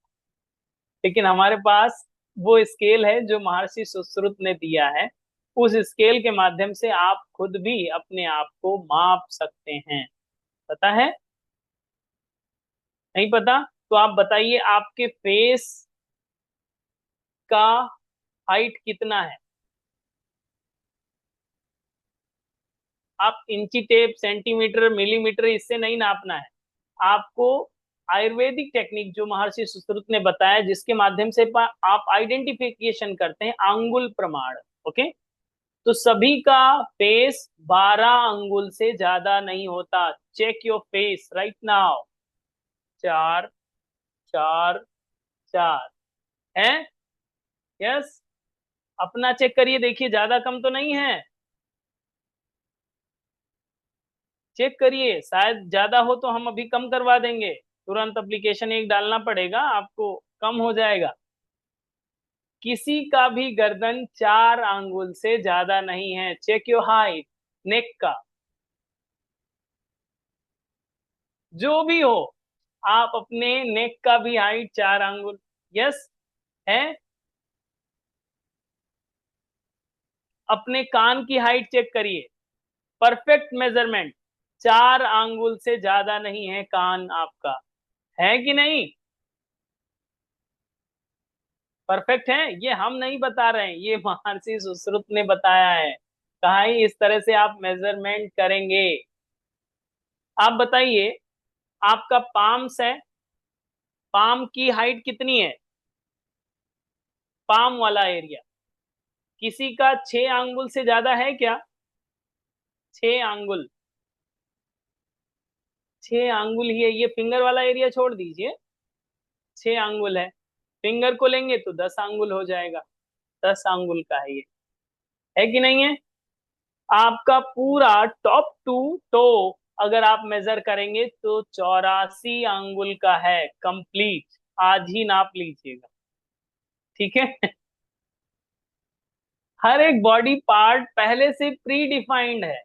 लेकिन हमारे पास वो स्केल है जो महर्षि सुश्रुत ने दिया है, उस स्केल के माध्यम से आप खुद भी अपने आप को माप सकते हैं। पता है? नहीं पता? तो आप बताइए आपके फेस का हाइट कितना है? आप इंची टेप, सेंटीमीटर, मिलीमीटर इससे नहीं नापना है आपको। आयुर्वेदिक टेक्निक जो महर्षि सुश्रुत ने बताया, जिसके माध्यम से आप आइडेंटिफिकेशन करते हैं, अंगुल प्रमाण। ओके। तो सभी का फेस 12 अंगुल से ज्यादा नहीं होता। Check your face right now. 4, 4, 4 है। यस। अपना चेक करिए, देखिए ज्यादा कम तो नहीं है। चेक करिए, शायद ज्यादा हो तो हम अभी कम करवा देंगे, तुरंत एप्लीकेशन एक डालना पड़ेगा आपको, कम हो जाएगा। किसी का भी गर्दन 4 आंगुल से ज्यादा नहीं है। चेक योर हाइट नेक का, जो भी हो, आप अपने नेक का भी हाइट 4 आंगुल, यस है। अपने कान की हाइट चेक करिए, परफेक्ट मेजरमेंट, 4 आंगुल से ज्यादा नहीं है कान आपका, है कि नहीं? परफेक्ट है, ये हम नहीं बता रहे हैं, ये महर्षि सुश्रुत ने बताया है। कहा ही इस तरह से आप मेजरमेंट करेंगे। आप बताइए, आपका पाम्स है, पाम की हाइट कितनी है? पाम वाला एरिया किसी का 6 आंगुल से ज्यादा है क्या? 6 आंगुल, 6 आंगुल ही है। ये फिंगर वाला एरिया छोड़ दीजिए, 6 आंगुल है। फिंगर को लेंगे तो 10 आंगुल हो जाएगा, 10 आंगुल का है ये, है कि नहीं है? आपका पूरा टॉप टू टो अगर आप मेजर करेंगे तो 84 आंगुल का है कंप्लीट। आज ही नाप लीजिएगा, ठीक है? हर एक बॉडी पार्ट पहले से प्री डिफाइंड है।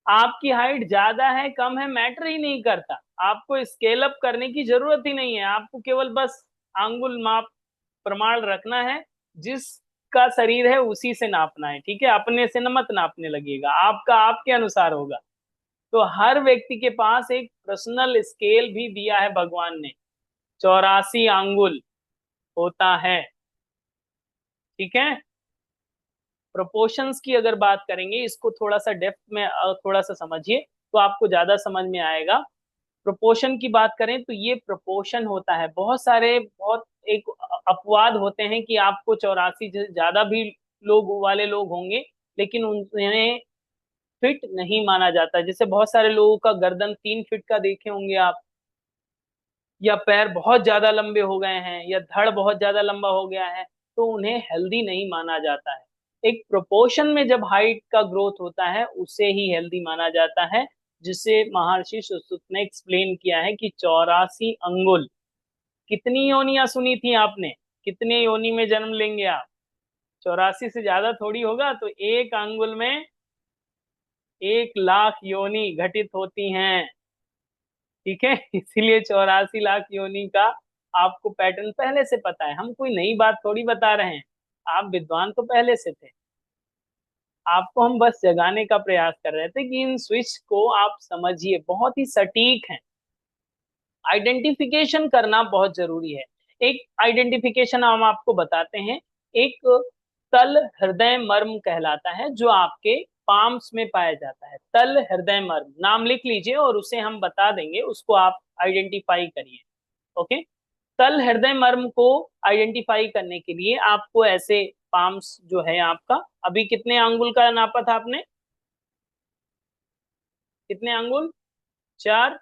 आपकी हाइट ज्यादा है कम है मैटर ही नहीं करता, आपको स्केल अप करने की जरूरत ही नहीं है। आपको केवल बस आंगुल माप प्रमाण रखना है, जिसका शरीर है उसी से नापना है, ठीक है? अपने से न मत नापने लगिएगा, आपका आपके अनुसार होगा। तो हर व्यक्ति के पास एक पर्सनल स्केल भी दिया है भगवान ने, 84 आंगुल होता है, ठीक है? प्रोपोर्शंस की अगर बात करेंगे, इसको थोड़ा सा डेप्थ में थोड़ा सा समझिए तो आपको ज्यादा समझ में आएगा। प्रोपोर्शन की बात करें तो ये प्रोपोर्शन होता है, बहुत सारे बहुत एक अपवाद होते हैं कि आपको 84 से ज्यादा भी लोग वाले लोग होंगे, लेकिन उन्हें फिट नहीं माना जाता। जैसे बहुत सारे लोगों का गर्दन 3 फीट का देखे होंगे आप, या पैर बहुत ज्यादा लंबे हो गए हैं, या धड़ बहुत ज्यादा लंबा हो गया है, तो उन्हें हेल्दी नहीं माना जाता है। एक प्रोपोर्शन में जब हाइट का ग्रोथ होता है उसे ही हेल्दी माना जाता है, जिसे महर्षि सुश्रुत ने एक्सप्लेन किया है कि 84 अंगुल। कितनी योनियां सुनी थी आपने? कितने योनि में जन्म लेंगे आप? 84 से ज्यादा थोड़ी होगा, तो 1 आंगुल में 1 लाख योनि घटित होती हैं, ठीक है? इसीलिए 84 लाख योनि का आपको पैटर्न पहले से पता है, हम कोई नई बात थोड़ी बता रहे हैं। आप विद्वान तो पहले से थे, आपको हम बस जगाने का प्रयास कर रहे थे कि इन स्विच को आप समझिए, बहुत ही सटीक है। आइडेंटिफिकेशन करना बहुत जरूरी है। एक आइडेंटिफिकेशन हम आपको बताते हैं, एक तल हृदय मर्म कहलाता है, जो आपके पाम्स में पाया जाता है। तल हृदय मर्म नाम लिख लीजिए और उसे हम बता देंगे, उसको आप आइडेंटिफाई करिए, ओके? तल हृदय मर्म को आइडेंटिफाई करने के लिए आपको ऐसे पाम्स जो है आपका, अभी कितने अंगुल का नापा था आपने? कितने अंगुल? 4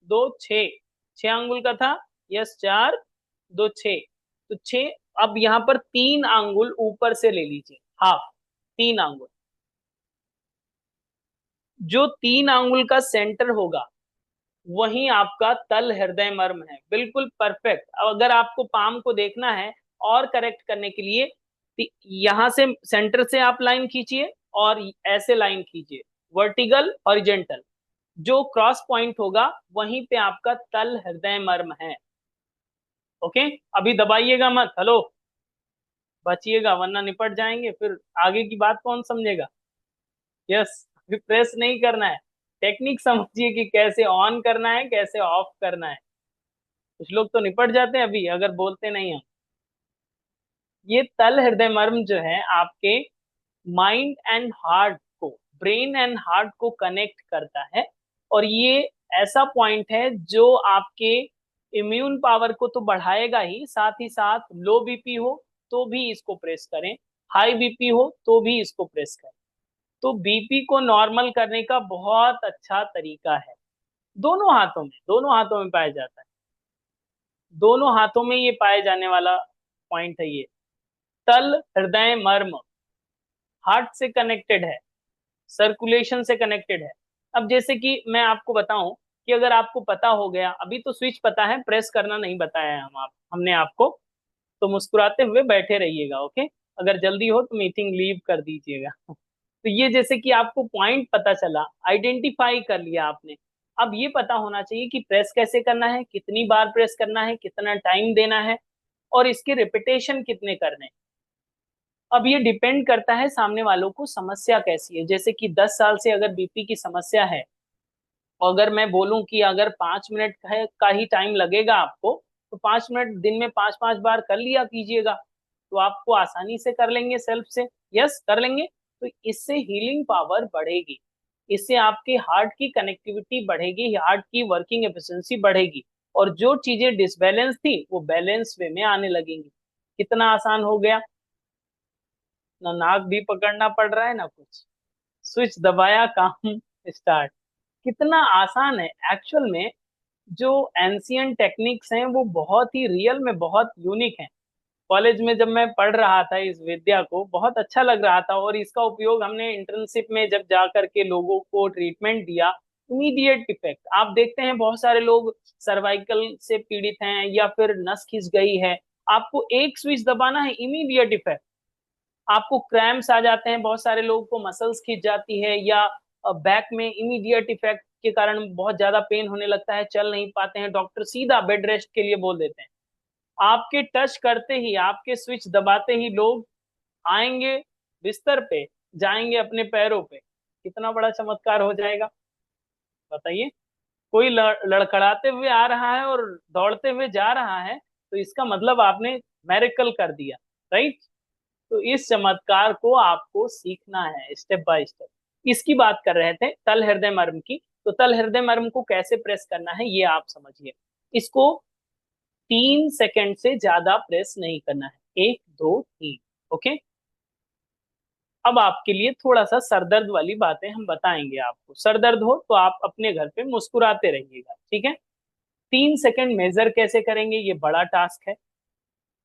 2 6, 6 अंगुल का था, यस। 4 2 6, तो 6। अब यहाँ पर 3 अंगुल ऊपर से ले लीजिए, हाफ 3 अंगुल। जो 3 अंगुल का सेंटर होगा वही आपका तल हृदय मर्म है, बिल्कुल परफेक्ट। अब अगर आपको पाम को देखना है और करेक्ट करने के लिए, यहां से सेंटर से आप लाइन खींचिए और ऐसे लाइन खींचिए, वर्टिकल हॉरिजेंटल। जो क्रॉस पॉइंट होगा वहीं पे आपका तल हृदय मर्म है, ओके? अभी दबाइएगा मत, हेलो, बचिएगा वरना निपट जाएंगे, फिर आगे की बात कौन समझेगा? यस, अभी प्रेस नहीं करना है, टेक्निक समझिए कि कैसे ऑन करना है कैसे ऑफ करना है। कुछ लोग तो निपट जाते हैं अभी अगर बोलते नहीं हम। ये तल हृदय मर्म जो है आपके माइंड एंड हार्ट को, ब्रेन एंड हार्ट को कनेक्ट करता है, और ये ऐसा पॉइंट है जो आपके इम्यून पावर को तो बढ़ाएगा ही, साथ ही साथ लो बीपी हो तो भी इसको प्रेस करें, हाई बीपी हो तो भी इसको प्रेस करें। तो बीपी को नॉर्मल करने का बहुत अच्छा तरीका है। दोनों हाथों में पाया जाता है, दोनों हाथों में ये पाए जाने वाला पॉइंट है ये। तल हृदय मर्म हार्ट से कनेक्टेड है, सर्कुलेशन से कनेक्टेड है। अब जैसे कि मैं आपको बताऊं कि अगर आपको पता हो गया, अभी तो स्विच पता है, प्रेस करना नहीं बताया है हमने आपको, तो मुस्कुराते हुए बैठे रहिएगा, ओके। अगर जल्दी हो तो मीटिंग लीव कर दीजिएगा। तो ये जैसे कि आपको पॉइंट पता चला, आइडेंटिफाई कर लिया आपने। अब ये पता होना चाहिए कि प्रेस कैसे करना है, कितनी बार प्रेस करना है, कितना टाइम देना है, और इसके रिपीटेशन कितने करने हैं। अब ये डिपेंड करता है सामने वालों को समस्या कैसी है। जैसे कि 10 साल से अगर बीपी की समस्या है, और अगर मैं बोलूं कि अगर 5 मिनट का ही टाइम लगेगा आपको, तो 5 मिनट दिन में 5 5 बार कर लिया कीजिएगा, तो आपको आसानी से कर लेंगे सेल्फ से। यस, कर लेंगे। तो इससे हीलिंग पावर बढ़ेगी, इससे आपके हार्ट की कनेक्टिविटी बढ़ेगी, हार्ट की वर्किंग एफिशिएंसी बढ़ेगी, और जो चीजें डिसबैलेंस थी वो बैलेंस वे में आने लगेंगी। कितना आसान हो गया ना, नाक भी पकड़ना पड़ रहा है ना कुछ, स्विच दबाया, काम स्टार्ट। कितना आसान है एक्चुअल में। जो एंशियंट टेक्निक्स हैं वो बहुत ही रियल में बहुत यूनिक हैं। कॉलेज में जब मैं पढ़ रहा था इस विद्या को, बहुत अच्छा लग रहा था, और इसका उपयोग हमने इंटर्नशिप में जब जा करके लोगों को ट्रीटमेंट दिया, इमीडिएट इफेक्ट आप देखते हैं। बहुत सारे लोग सर्वाइकल से पीड़ित हैं या फिर नस खिंच गई है, आपको एक स्विच दबाना है, इमीडिएट इफेक्ट। आपको क्रैम्प्स आ जाते हैं, बहुत सारे लोगों को मसल्स खींच जाती है, या बैक में इमीडिएट इफेक्ट के कारण बहुत ज्यादा पेन होने लगता है, चल नहीं पाते हैं, डॉक्टर सीधा बेड रेस्ट के लिए बोल देते हैं। आपके टच करते ही, आपके स्विच दबाते ही लोग आएंगे बिस्तर पे, जाएंगे अपने पैरों पे। कितना बड़ा चमत्कार हो जाएगा, बताइए। कोई लड़खड़ाते हुए आ रहा है और दौड़ते हुए जा रहा है, तो इसका मतलब आपने मैरिकल कर दिया, राइट। तो इस चमत्कार को आपको सीखना है स्टेप बाय स्टेप। इसकी बात कर रहे थे तल हृदय मर्म की, तो तल हृदय मर्म को कैसे प्रेस करना है ये आप समझिए। इसको 3 सेकंड से ज्यादा प्रेस नहीं करना है, 1 2 3, ओके। अब आपके लिए थोड़ा सा सरदर्द वाली बातें हम बताएंगे आपको। सरदर्द हो तो आप अपने घर पे मुस्कुराते रहिएगा, ठीक है। 3 सेकंड मेजर कैसे करेंगे, ये बड़ा टास्क है।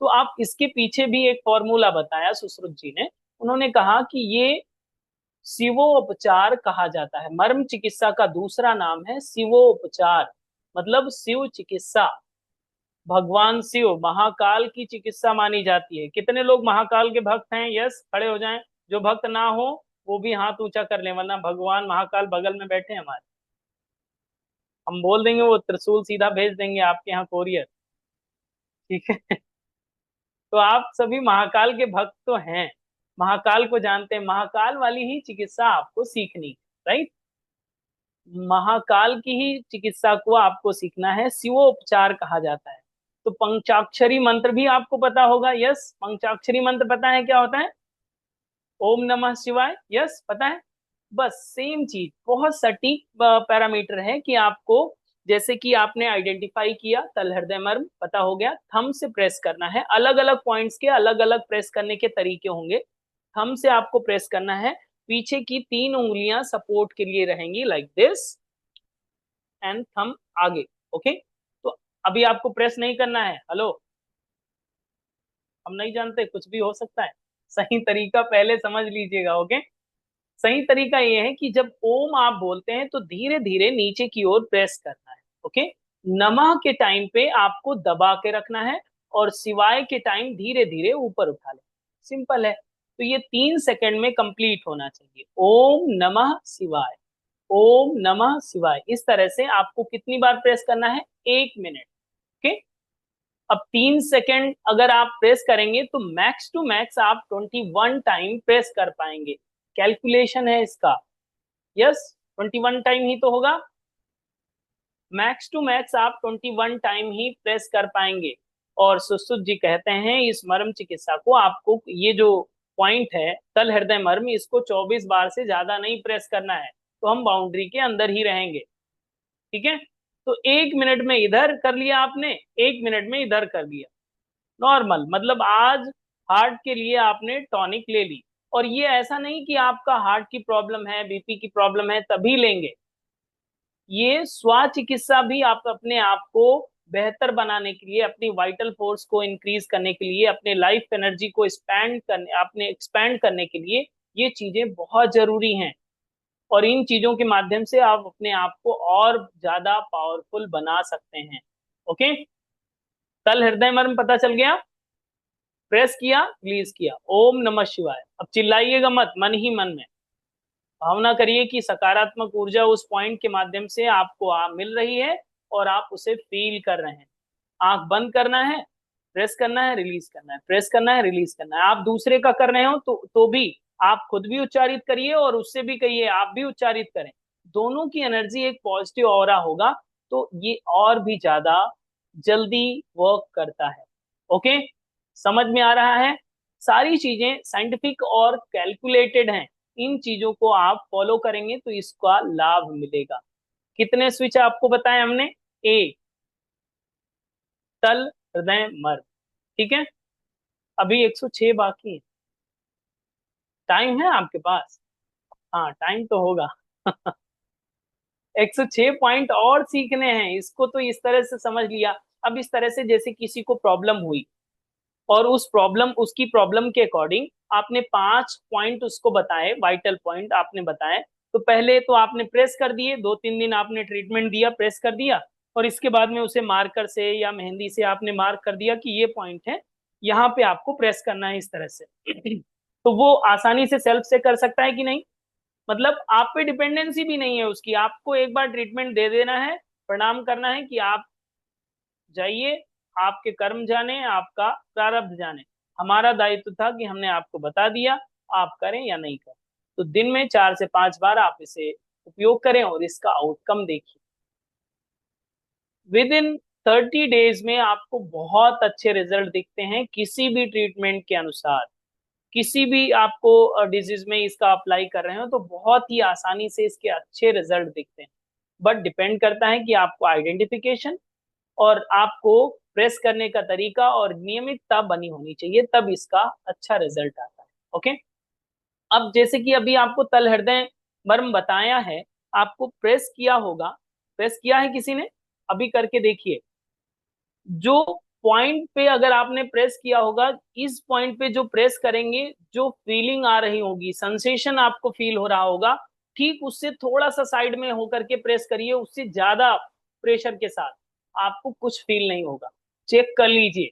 तो आप इसके पीछे भी एक फॉर्मूला बताया सुश्रुत जी ने। उन्होंने कहा कि ये शिवोपचार कहा जाता है, मर्म चिकित्सा का दूसरा नाम है शिवोपचार, मतलब शिव चिकित्सा। भगवान शिव महाकाल की चिकित्सा मानी जाती है। कितने लोग महाकाल के भक्त हैं? यस, खड़े हो जाएं। जो भक्त ना हो वो भी हाथ ऊंचा कर ले, वरना भगवान महाकाल बगल में बैठे हैं हमारे, हम बोल देंगे वो त्रिशूल सीधा भेज देंगे आपके यहाँ कोरियर, ठीक है। तो आप सभी महाकाल के भक्त तो हैं, महाकाल को जानते हैं, महाकाल वाली ही चिकित्सा आपको सीखनी, राइट। महाकाल की ही चिकित्सा को आपको सीखना है, शिवोपचार कहा जाता है। तो पंचाक्षरी मंत्र भी आपको पता होगा, यस। पंचाक्षरी मंत्र पता है क्या होता है? ओम नमः शिवाय, यस पता है। बस सेम चीज, बहुत सटीक पैरामीटर है कि आपको, जैसे कि आपने आइडेंटिफाई किया तल हृदय मर्म पता हो गया, थंब से प्रेस करना है। अलग अलग पॉइंट्स के अलग अलग प्रेस करने के तरीके होंगे। थंब से आपको प्रेस करना है, पीछे की 3 उंगलियां सपोर्ट के लिए रहेंगी, लाइक दिस, एंड थंब आगे, ओके। तो अभी आपको प्रेस नहीं करना है, हेलो, हम नहीं जानते, कुछ भी हो सकता है। सही तरीका पहले समझ लीजिएगा, ओके। सही तरीका ये है कि जब ओम आप बोलते हैं तो धीरे धीरे नीचे की ओर प्रेस करना है, ओके। नमः के टाइम पे आपको दबा के रखना है, और शिवाय के टाइम धीरे धीरे ऊपर उठा लें। सिंपल है। तो ये 3 सेकंड में कंप्लीट होना चाहिए। ओम नमः शिवाय, ओम नमः शिवाय, इस तरह से आपको कितनी बार प्रेस करना है? 1 मिनट, ओके। अब 3 सेकंड अगर आप प्रेस करेंगे तो मैक्स टू मैक्स आप 21 टाइम प्रेस कर पाएंगे। कैलकुलेशन है इसका, यस। 21 टाइम ही तो होगा, मैक्स टू मैक्स आप 21 टाइम ही प्रेस कर पाएंगे। और सुश्रुत जी कहते हैं इस मर्म चिकित्सा को आपको, ये जो पॉइंट है तल हृदय मर्म, इसको 24 बार से ज्यादा नहीं प्रेस करना है, तो हम बाउंड्री के अंदर ही रहेंगे, ठीक है। तो 1 मिनट में इधर कर लिया आपने, 1 मिनट में इधर कर लिया, नॉर्मल। मतलब आज हार्ट के लिए आपने टॉनिक ले ली। और ये ऐसा नहीं कि आपका हार्ट की प्रॉब्लम है, बीपी की प्रॉब्लम है तभी लेंगे। ये स्व चिकित्सा भी आप अपने आप को बेहतर बनाने के लिए, अपनी वाइटल फोर्स को इंक्रीज करने के लिए, अपने लाइफ एनर्जी को एक्सपैंड करने के लिए ये चीजें बहुत जरूरी हैं। और इन चीजों के माध्यम से आप अपने आप को और ज्यादा पावरफुल बना सकते हैं। ओके, तल हृदय मर्म पता चल गया, प्रेस किया, रिलीज किया, ओम नमः शिवाय। अब चिल्लाइएगा मत, मन ही मन में भावना करिए कि सकारात्मक ऊर्जा उस पॉइंट के माध्यम से आपको मिल रही है और आप उसे फील कर रहे हैं। आंख बंद करना है, प्रेस करना है, रिलीज करना है, प्रेस करना है, रिलीज करना है। आप दूसरे का कर रहे हो तो भी आप खुद भी उच्चारित करिए और उससे भी कहिए, आप भी उच्चारित करें। दोनों की एनर्जी एक पॉजिटिव ऑरा होगा तो ये और भी ज्यादा जल्दी वर्क करता है। ओके, समझ में आ रहा है? सारी चीजें साइंटिफिक और कैलकुलेटेड हैं। इन चीजों को आप फॉलो करेंगे तो इसका लाभ मिलेगा। कितने स्विच आपको बताए हमने? ए, तल, हृदय, मर्म। ठीक है, अभी 106 बाकी है। टाइम है आपके पास? हाँ, टाइम तो होगा। 106 पॉइंट और सीखने हैं। इसको तो इस तरह से समझ लिया। अब इस तरह से जैसे किसी को प्रॉब्लम हुई और उसकी प्रॉब्लम के अकॉर्डिंग आपने 5 पॉइंट उसको बताए, वाइटल पॉइंट आपने बताए। तो पहले तो आपने प्रेस कर दिए, 2-3 दिन आपने ट्रीटमेंट दिया, प्रेस कर दिया, और इसके बाद में उसे मार्कर से या मेहंदी से आपने मार्क कर दिया कि ये पॉइंट है, यहाँ पे आपको प्रेस करना है इस तरह से। तो वो आसानी से सेल्फ से कर सकता है कि नहीं? मतलब आप पे डिपेंडेंसी भी नहीं है उसकी, आपको एक बार ट्रीटमेंट दे देना है, प्रणाम करना है कि आप जाइए, आपके कर्म जाने, आपका प्रारब्ध जाने। हमारा दायित्व था कि हमने आपको बता दिया, आप करें या नहीं करें। तो दिन में 4 से 5 बार आप इसे उपयोग करें और इसका आउटकम देखिए। विद इन 30 डेज में आपको बहुत अच्छे रिजल्ट दिखते हैं किसी भी ट्रीटमेंट के अनुसार। किसी भी आपको डिजीज में इसका अप्लाई कर रहे हो तो बहुत ही आसानी से इसके अच्छे रिजल्ट दिखते हैं। बट डिपेंड करता है कि आपको आइडेंटिफिकेशन और आपको प्रेस करने का तरीका और नियमितता बनी होनी चाहिए, तब इसका अच्छा रिजल्ट आता है। ओके, अब जैसे कि अभी आपको तल हृदय मर्म बताया है, आपको प्रेस किया होगा, प्रेस किया है किसी ने? अभी करके देखिए। जो पॉइंट पे अगर आपने प्रेस किया होगा, इस पॉइंट पे जो प्रेस करेंगे, जो फीलिंग आ रही होगी, सेंसेशन आपको फील हो रहा होगा, ठीक उससे थोड़ा सा साइड में होकर के प्रेस करिए, उससे ज्यादा प्रेशर के साथ आपको कुछ फील नहीं होगा। चेक कर लीजिए।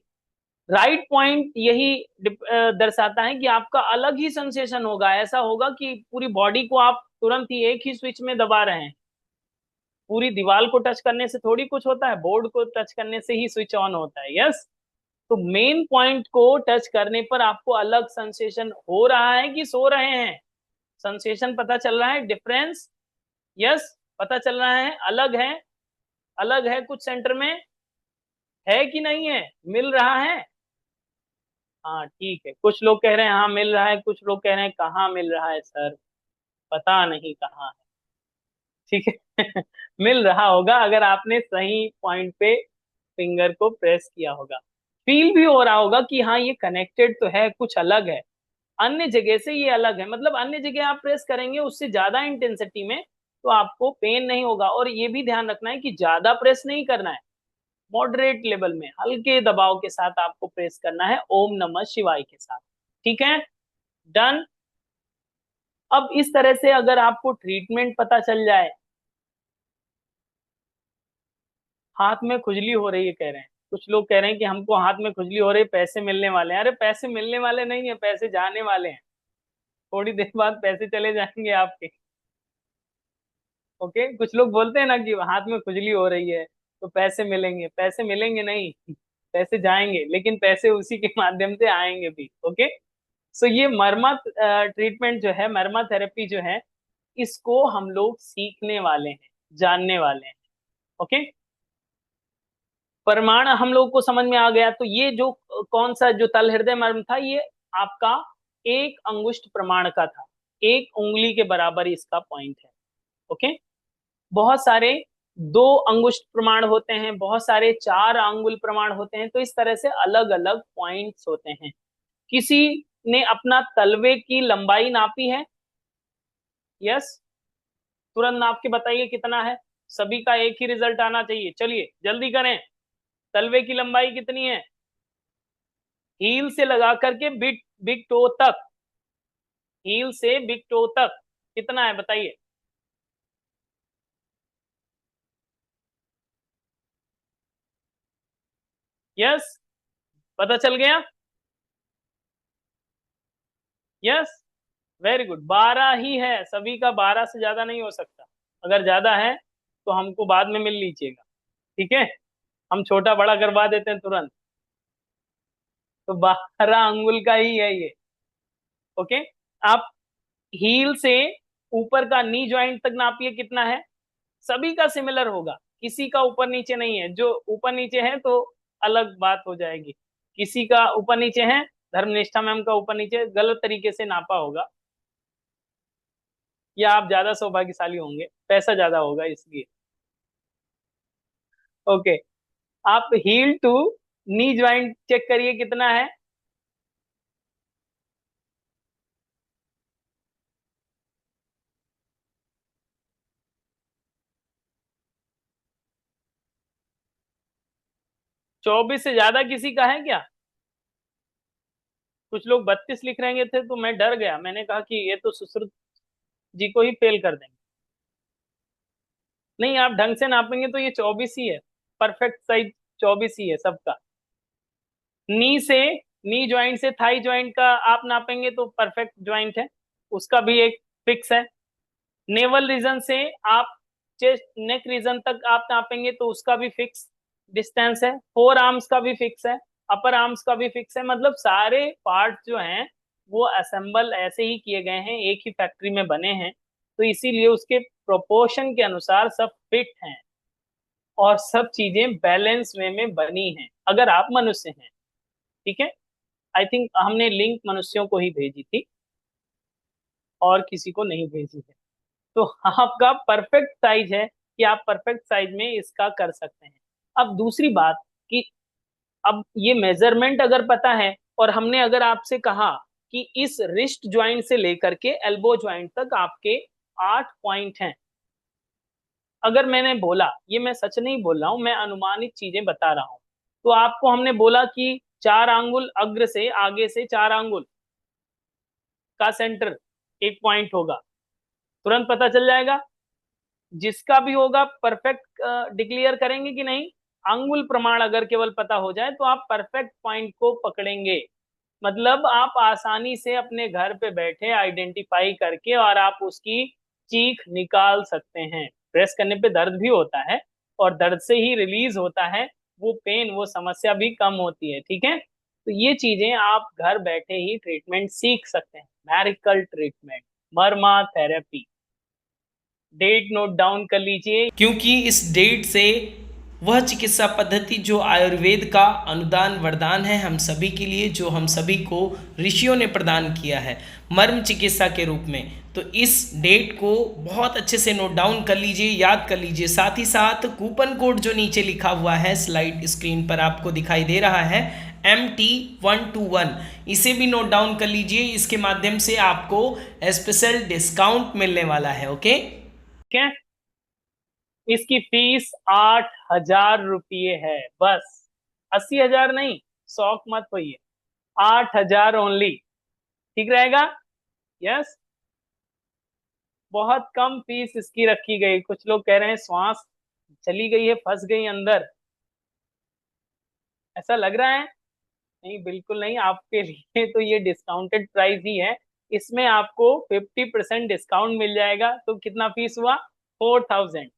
राइट पॉइंट यही दर्शाता है कि आपका अलग ही सेंसेशन होगा। ऐसा होगा कि पूरी बॉडी को आप तुरंत ही एक ही स्विच में दबा रहे हैं। पूरी दीवार को टच करने से थोड़ी कुछ होता है, बोर्ड को टच करने से ही स्विच ऑन होता है। यस, तो मेन पॉइंट को टच करने पर आपको अलग सेंसेशन हो रहा है कि सो रहे हैं? सेंसेशन पता चल रहा है, डिफरेंस? यस, पता चल रहा है, अलग है, अलग है कुछ सेंटर में, है कि नहीं है? मिल रहा है? हाँ ठीक है, कुछ लोग कह रहे हैं हाँ मिल रहा है, कुछ लोग कह रहे हैं कहाँ मिल रहा है सर, पता नहीं कहाँ है। ठीक है। मिल रहा होगा अगर आपने सही पॉइंट पे फिंगर को प्रेस किया होगा। फील भी हो रहा होगा कि हाँ ये कनेक्टेड तो है, कुछ अलग है, अन्य जगह से ये अलग है। मतलब अन्य जगह आप प्रेस करेंगे उससे ज्यादा इंटेंसिटी में तो आपको पेन नहीं होगा। और ये भी ध्यान रखना है कि ज्यादा प्रेस नहीं करना है, मॉडरेट लेवल में हल्के दबाव के साथ आपको प्रेस करना है, ओम नमः शिवाय के साथ। ठीक है, डन। अब इस तरह से अगर आपको ट्रीटमेंट पता चल जाए, हाथ में खुजली हो रही है कह रहे हैं, कुछ लोग कह रहे हैं कि हमको हाथ में खुजली हो रही है, पैसे मिलने वाले हैं। अरे पैसे मिलने वाले नहीं है, पैसे जाने वाले हैं। थोड़ी देर बाद पैसे चले जाएंगे आपके। ओके, कुछ लोग बोलते हैं ना कि हाथ में खुजली हो रही है तो पैसे मिलेंगे, पैसे मिलेंगे नहीं, पैसे जाएंगे, लेकिन पैसे उसी के माध्यम से आएंगे भी। ओके, सो ये मर्मा ट्रीटमेंट जो है, मर्मा थेरेपी जो है, इसको हम लोग सीखने वाले हैं, जानने वाले हैं। ओके, प्रमाण हम लोग को समझ में आ गया। तो ये जो कौन सा जो तल हृदय मर्म था, ये आपका 1 अंगुष्ठ प्रमाण का था, 1 उंगली के बराबर इसका पॉइंट है। ओके, बहुत सारे 2 अंगुष्ठ प्रमाण होते हैं, बहुत सारे 4 अंगुल प्रमाण होते हैं। तो इस तरह से अलग अलग पॉइंट्स होते हैं। किसी ने अपना तलवे की लंबाई नापी है? यस, तुरंत नाप के बताइए कितना है। सभी का एक ही रिजल्ट आना चाहिए, चलिए जल्दी करें। तलवे की लंबाई कितनी है? हील से लगा करके बिग बिग टो तक, हील से बिग टो तक कितना है बताइए। यस, पता चल गया? Yes, very good. 12 ही है, सभी का 12 से ज्यादा नहीं हो सकता। अगर ज्यादा है तो हमको बाद में मिल लीजिएगा, ठीक है? हम छोटा बड़ा करवा देते हैं तुरंत। तो 12 अंगुल का ही है ये। ओके, आप हील से ऊपर का नी ज्वाइंट तक नापिए कितना है। सभी का सिमिलर होगा, किसी का ऊपर नीचे नहीं है। जो ऊपर नीचे है तो अलग बात हो जाएगी। किसी का ऊपर नीचे है, धर्मनिष्ठा मैम का ऊपर नीचे गलत तरीके से नापा होगा, या आप ज्यादा सौभाग्यशाली होंगे, पैसा ज्यादा होगा इसलिए। ओके, आप heel to knee joint check करिए कितना है। चौबीस से ज्यादा किसी का है क्या? कुछ लोग 32 लिख रहे थे तो मैं डर गया, मैंने कहा कि ये तो सुश्रुत जी को ही फेल कर देंगे। नहीं, आप ढंग से नापेंगे तो ये 24 ही है, परफेक्ट साइज 24 ही है सबका। नी से नी ज्वाइंट से थाई ज्वाइंट का आप नापेंगे तो परफेक्ट ज्वाइंट है, उसका भी एक फिक्स है। नेवल रीजन से आप चेस्ट नेक रीजन तक आप नापेंगे तो उसका भी फिक्स डिस्टेंस है। फोर आर्म्स का भी फिक्स है, अपर आर्म्स का भी फिक्स है। मतलब सारे पार्ट जो हैं वो असेंबल ऐसे ही किए गए हैं, एक ही फैक्ट्री में बने हैं, तो इसीलिए उसके प्रोपोर्शन के अनुसार सब फिट हैं और सब चीजें बैलेंस वे में बनी हैं, अगर आप मनुष्य हैं। ठीक है, आई थिंक हमने लिंक मनुष्यों को ही भेजी थी और किसी को नहीं भेजी है। तो आपका परफेक्ट साइज है कि आप परफेक्ट साइज में इसका कर सकते हैं। अब दूसरी बात कि अब ये मेजरमेंट अगर पता है और हमने अगर आपसे कहा कि इस रिस्ट ज्वाइंट से लेकर के एल्बो ज्वाइंट तक आपके 8 पॉइंट हैं, अगर मैंने बोला, ये मैं सच नहीं बोल रहा हूं, मैं अनुमानित चीजें बता रहा हूं, तो आपको हमने बोला कि 4 आंगुल अग्र से आगे से 4 आंगुल का सेंटर एक पॉइंट होगा, तुरंत पता चल जाएगा। जिसका भी होगा परफेक्ट डिक्लेयर करेंगे कि नहीं? अंगुल प्रमाण अगर केवल पता हो जाए तो आप परफेक्ट पॉइंट को पकड़ेंगे। मतलब आप आसानी से अपने घर पे बैठे आइडेंटिफाई करके और आप उसकी चीख निकाल सकते हैं। प्रेस करने पे दर्द भी होता है और दर्द से ही रिलीज होता है वो पेन, वो समस्या भी कम होती है। ठीक है, तो ये चीजें आप घर बैठे ही ट्रीटमेंट सीख सकते हैं। Miracle treatment, marma therapy. Date note down कर लीजिए, क्योंकि इस डेट से वह चिकित्सा पद्धति जो आयुर्वेद का अनुदान वरदान है हम सभी के लिए, जो हम सभी को ऋषियों ने प्रदान किया है मर्म चिकित्सा के रूप में। तो इस डेट को बहुत अच्छे से नोट डाउन कर लीजिए, याद कर लीजिए। साथ ही साथ कूपन कोड जो नीचे लिखा हुआ है स्लाइड स्क्रीन पर आपको दिखाई दे रहा है, MT121, इसे भी नोट डाउन कर लीजिए। इसके माध्यम से आपको स्पेशल डिस्काउंट मिलने वाला है। ओके, ठीक है? इसकी फीस 8,000 रुपये है बस, 80,000 नहीं, शौक मत होइए, 8,000 ओनली। ठीक रहेगा? यस, बहुत कम फीस इसकी रखी गई। कुछ लोग कह रहे हैं श्वास चली गई है, फंस गई अंदर, ऐसा लग रहा है? नहीं, बिल्कुल नहीं, आपके लिए तो ये डिस्काउंटेड प्राइस ही है। इसमें आपको 50% डिस्काउंट मिल जाएगा। तो कितना फीस हुआ? 4,000।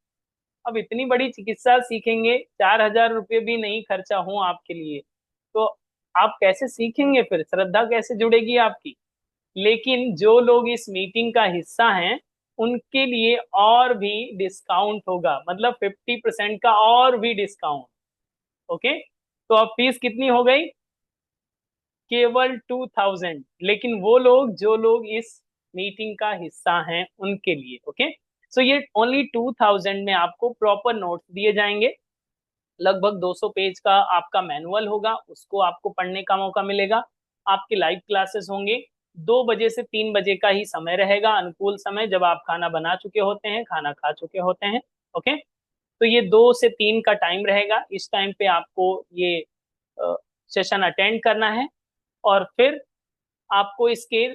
अब इतनी बड़ी चिकित्सा सीखेंगे, 4,000 रुपये भी नहीं खर्चा हो आपके लिए, तो आप कैसे सीखेंगे? फिर श्रद्धा कैसे जुड़ेगी आपकी? लेकिन जो लोग इस मीटिंग का हिस्सा हैं उनके लिए और भी डिस्काउंट होगा, मतलब 50% का और भी डिस्काउंट। ओके, तो अब फीस कितनी हो गई? केवल 2,000। लेकिन वो लोग जो लोग इस मीटिंग का हिस्सा हैं उनके लिए। ओके, सो ये ओनली 2,000 में आपको प्रॉपर नोट्स दिए जाएंगे। लगभग 200 पेज का आपका मैनुअल होगा, उसको आपको पढ़ने का मौका मिलेगा। आपके लाइव क्लासेस होंगे, 2 बजे से 3 बजे का ही समय रहेगा, अनुकूल समय, जब आप खाना बना चुके होते हैं, खाना खा चुके होते हैं। ओके, तो ये 2 से 3 का टाइम रहेगा। इस टाइम पे आपको ये सेशन अटेंड करना है और फिर आपको इसके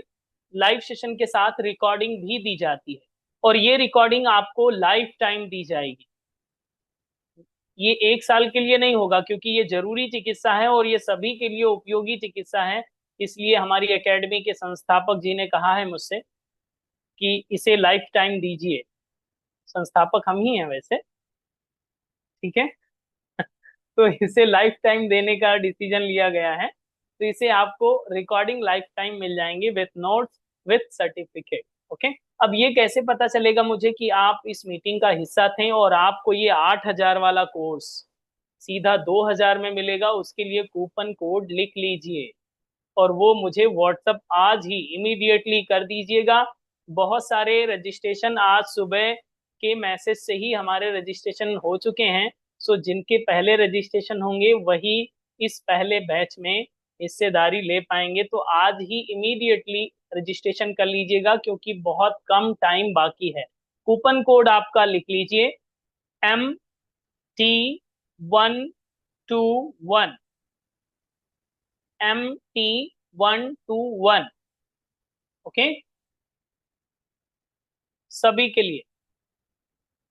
लाइव सेशन के साथ रिकॉर्डिंग भी दी जाती है और ये रिकॉर्डिंग आपको लाइफ टाइम दी जाएगी। ये 1 साल के लिए नहीं होगा, क्योंकि ये जरूरी चिकित्सा है और ये सभी के लिए उपयोगी चिकित्सा है। इसलिए हमारी एकेडमी के संस्थापक जी ने कहा है मुझसे कि इसे लाइफ टाइम दीजिए। संस्थापक हम ही हैं वैसे, ठीक है। तो इसे लाइफ टाइम देने का डिसीजन लिया गया है। तो इसे आपको रिकॉर्डिंग लाइफ टाइम मिल जाएंगे with notes, with certificate. Okay. अब ये कैसे पता चलेगा मुझे कि आप इस मीटिंग का हिस्सा थे और आपको ये 8,000 वाला कोर्स सीधा 2,000 में मिलेगा? उसके लिए कूपन कोड लिख लीजिए और वो मुझे व्हाट्सअप आज ही इमीडिएटली कर दीजिएगा। बहुत सारे रजिस्ट्रेशन आज सुबह के मैसेज से ही हमारे रजिस्ट्रेशन हो चुके हैं। सो जिनके पहले रजिस्ट्रेशन होंगे वही इस पहले बैच में हिस्सेदारी ले पाएंगे। तो आज ही इमीडिएटली रजिस्ट्रेशन कर लीजिएगा, क्योंकि बहुत कम टाइम बाकी है। कूपन कोड आपका लिख लीजिए MT121, MT121। ओके, सभी के लिए,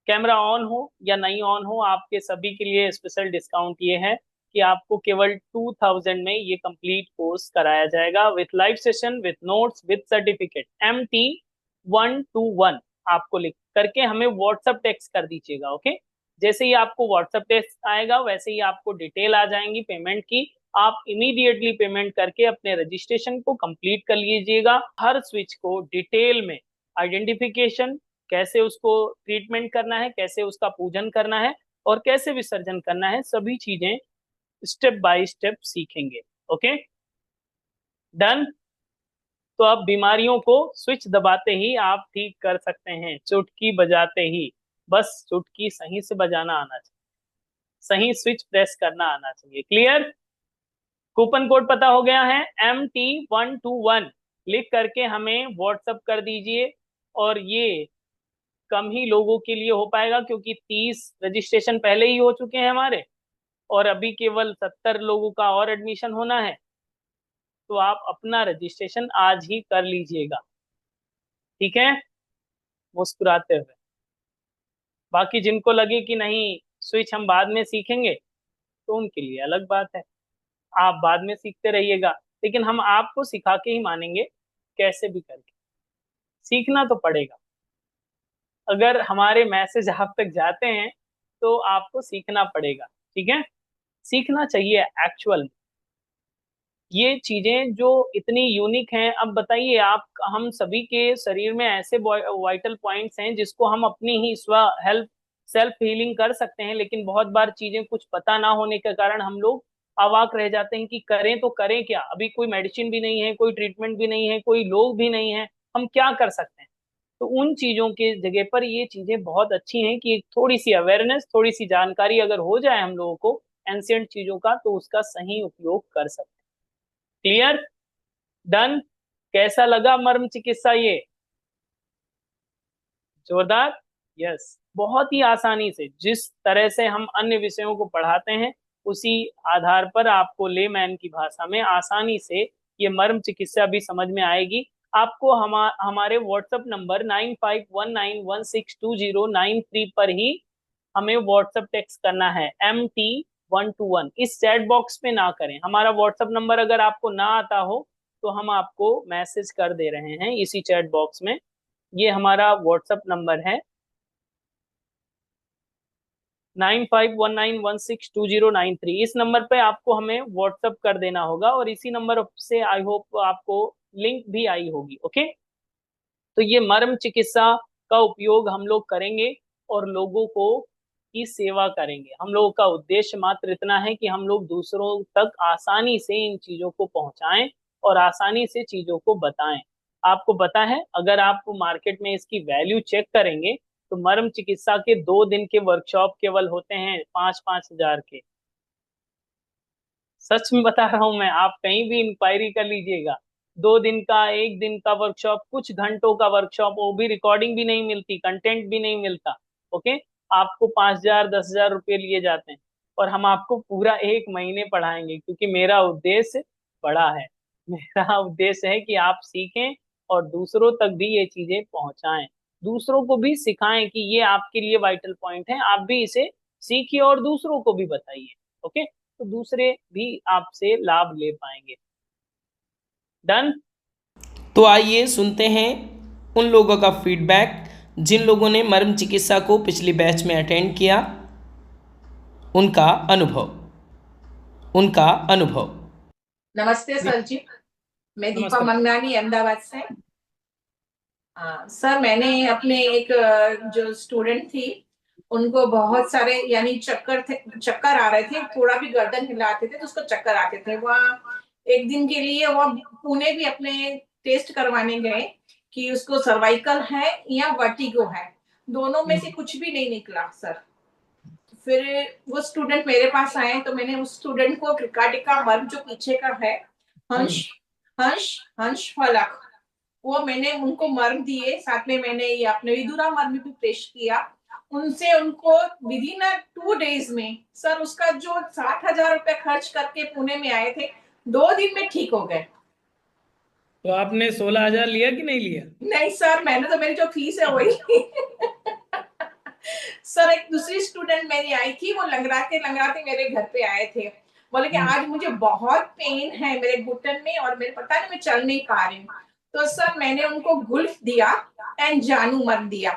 कैमरा ऑन हो या नहीं ऑन हो, आपके सभी के लिए स्पेशल डिस्काउंट ये है कि आपको केवल 2,000 में ये कंप्लीट कोर्स कराया जाएगा with live session, with notes, with certificate. MT121 आपको लिख करके हमें व्हाट्सएप टेक्स्ट कर दीजिएगा। ओके, जैसे ही आपको व्हाट्सएप टेक्स्ट आएगा वैसे ही आपको डिटेल आ जाएंगी पेमेंट की। आप इमीडिएटली पेमेंट करके अपने रजिस्ट्रेशन को कंप्लीट कर लीजिएगा। हर स्विच को डिटेल में आइडेंटिफिकेशन, कैसे उसको ट्रीटमेंट करना है, कैसे उसका पूजन करना है और कैसे विसर्जन करना है, सभी चीजें स्टेप बाय स्टेप सीखेंगे। Okay, done. तो अब बीमारियों को स्विच दबाते ही आप ठीक कर सकते हैं, चुटकी बजाते ही। बस चुटकी सही से बजाना आना चाहिए, सही स्विच प्रेस करना आना चाहिए। क्लियर? कूपन कोड पता हो गया है? MT121 लिख करके हमें व्हाट्सअप कर दीजिए। और ये कम ही लोगों के लिए हो पाएगा, क्योंकि 30 रजिस्ट्रेशन पहले ही हो चुके हैं हमारे और अभी केवल 70 लोगों का और एडमिशन होना है। तो आप अपना रजिस्ट्रेशन आज ही कर लीजिएगा, ठीक है, मुस्कुराते हुए। बाकी जिनको लगे कि नहीं स्विच हम बाद में सीखेंगे, तो उनके लिए अलग बात है, आप बाद में सीखते रहिएगा। लेकिन हम आपको सिखा के ही मानेंगे, कैसे भी करके सीखना तो पड़ेगा। अगर हमारे मैसेज आप तक जाते हैं तो आपको सीखना पड़ेगा, ठीक है। सीखना चाहिए एक्चुअल। ये चीजें जो इतनी यूनिक हैं, अब बताइए आप, हम सभी के शरीर में ऐसे वाइटल पॉइंट्स हैं जिसको हम अपनी ही स्व हेल्प, सेल्फ हीलिंग कर सकते हैं। लेकिन बहुत बार चीजें कुछ पता ना होने के कारण हम लोग अवाक रह जाते हैं कि करें तो करें क्या। अभी कोई मेडिसिन भी नहीं है, कोई ट्रीटमेंट भी नहीं है, कोई लोग भी नहीं है, हम क्या कर सकते हैं। तो उन चीजों के जगह पर ये चीजें बहुत अच्छी हैं कि थोड़ी सी अवेयरनेस, थोड़ी सी जानकारी अगर हो जाए हम लोगों को एंशियंट चीजों का, तो उसका सही उपयोग कर सकते हैं। क्लियर? डन। कैसा लगा मर्म चिकित्सा ये? जोरदार। यस, बहुत ही आसानी से जिस तरह से हम अन्य विषयों को पढ़ाते हैं उसी आधार पर आपको लेमैन की भाषा में आसानी से ये मर्म चिकित्सा भी समझ में आएगी। आपको हमारे व्हाट्सएप नंबर 9519162093 पर ही हमें व्हाट्सएप टेक्स्ट करना है, MT121। इस चैट बॉक्स पे ना करें। हमारा व्हाट्सएप नंबर अगर आपको ना आता हो तो हम आपको मैसेज कर दे रहे हैं इसी चैट बॉक्स में। ये हमारा व्हाट्सएप नंबर है 9519162093। इस नंबर पे आपको हमें व्हाट्सएप कर देना होगा और इसी नंबर से आई होप आपको लिंक भी आई होगी। ओके, तो ये मर्म चिकित्सा का उपयोग हम लोग करेंगे और लोगों को की सेवा करेंगे। हम लोगों का उद्देश्य मात्र इतना है कि हम लोग दूसरों तक आसानी से इन चीजों को पहुंचाएं और आसानी से चीजों को बताएं। आपको पता है, अगर आप मार्केट में इसकी वैल्यू चेक करेंगे तो मर्म चिकित्सा के 2 दिन के वर्कशॉप केवल होते हैं 5-5 हजार के। सच में बता रहा हूं मैं, आप कहीं भी इंक्वायरी कर लीजिएगा। 2 दिन का, 1 दिन का वर्कशॉप, कुछ घंटों का वर्कशॉप, वो भी रिकॉर्डिंग भी नहीं मिलती, कंटेंट भी नहीं मिलता। ओके, आपको 5,000 10,000 रुपये लिए जाते हैं और हम आपको पूरा 1 महीने पढ़ाएंगे, क्योंकि मेरा उद्देश्य बड़ा है। मेरा उद्देश्य है कि आप सीखें और दूसरों तक भी ये चीजें पहुंचाएं, दूसरों को भी सिखाएं कि ये आपके लिए वाइटल पॉइंट है, आप भी इसे सीखिए और दूसरों को भी बताइए। ओके, तो दूसरे भी आपसे लाभ ले पाएंगे। डन। तो आइए सुनते हैं उन लोगों का फीडबैक जिन लोगों ने मर्म चिकित्सा को पिछली बैच में अटेंड किया, उनका अनुभव। नमस्ते सर जी, मैं दीपा नमस्ते। मंगनानी अहमदाबाद से। सर, मैंने अपने एक जो स्टूडेंट थी उनको बहुत सारे यानी चक्कर आ रहे थे, थोड़ा भी गर्दन हिलाते थे तो उसको चक्कर आते थे। वह एक दिन के लिए वह पुणे भी अपने टेस्ट करवाने गए कि उसको सर्वाइकल है या वर्टिगो है, दोनों में से कुछ भी नहीं निकला सर। फिर वो स्टूडेंट मेरे पास आए तो मैंने उस स्टूडेंट को क्रिकाटिका मर्म जो पीछे का है, हंस हंस हंस फलक, वो मैंने उनको मर्म दिए, साथ में मैंने ये अपने विदुरा मर्म भी पेश किया। उनसे उनको विद इन 2 days में सर उसका जो 60,000 रुपए खर्च करके पुणे में आए थे, 2 दिन में ठीक हो गए। तो आपने 16,000 लिया कि नहीं लिया? नहीं सर, मैंने तो मेरी जो फीस है वही सर, एक दूसरी स्टूडेंट मेरी आई थी, वो लंगड़ाते लंगड़ाते मेरे घर पे आए थे, बोले कि आज मुझे बहुत पेन है मेरे घुटन में और मेरे पता नहीं मैं चल नहीं पा रही हूँ। तो सर मैंने उनको गुल्फ दिया एंड जानू मर दिया,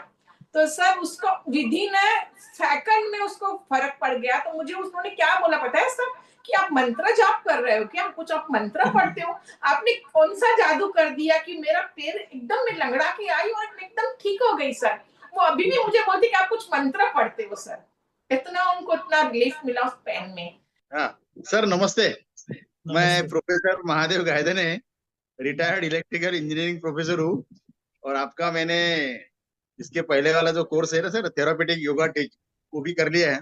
तो सर उसको विद इन सेकंड में उसको फर्क पड़ गया। तो मुझे उन्होंने क्या बोला पता है सर, कि आप मंत्र जाप कर रहे हो क्या, कुछ आप मंत्र पढ़ते हो, आपने कौन सा जादू कर दिया कि मेरा पैर एकदम मैं लंगड़ा के आई और मैं एकदम ठीक हो गई सर। वो अभी भी मुझे बोलते कि आप कुछ मंत्र पढ़ते हो सर। इतना उनको इतना रिलीफ मिला उस पेन में। हाँ सर, नमस्ते। मैं नमस्ते। Professor Mahadev Gaydhane, retired electrical engineering professor हूँ। और आपका मैंने इसके पहले वाला जो कोर्स है ना सर, थेरापेटिक योगा टीच, वो भी कर लिया है।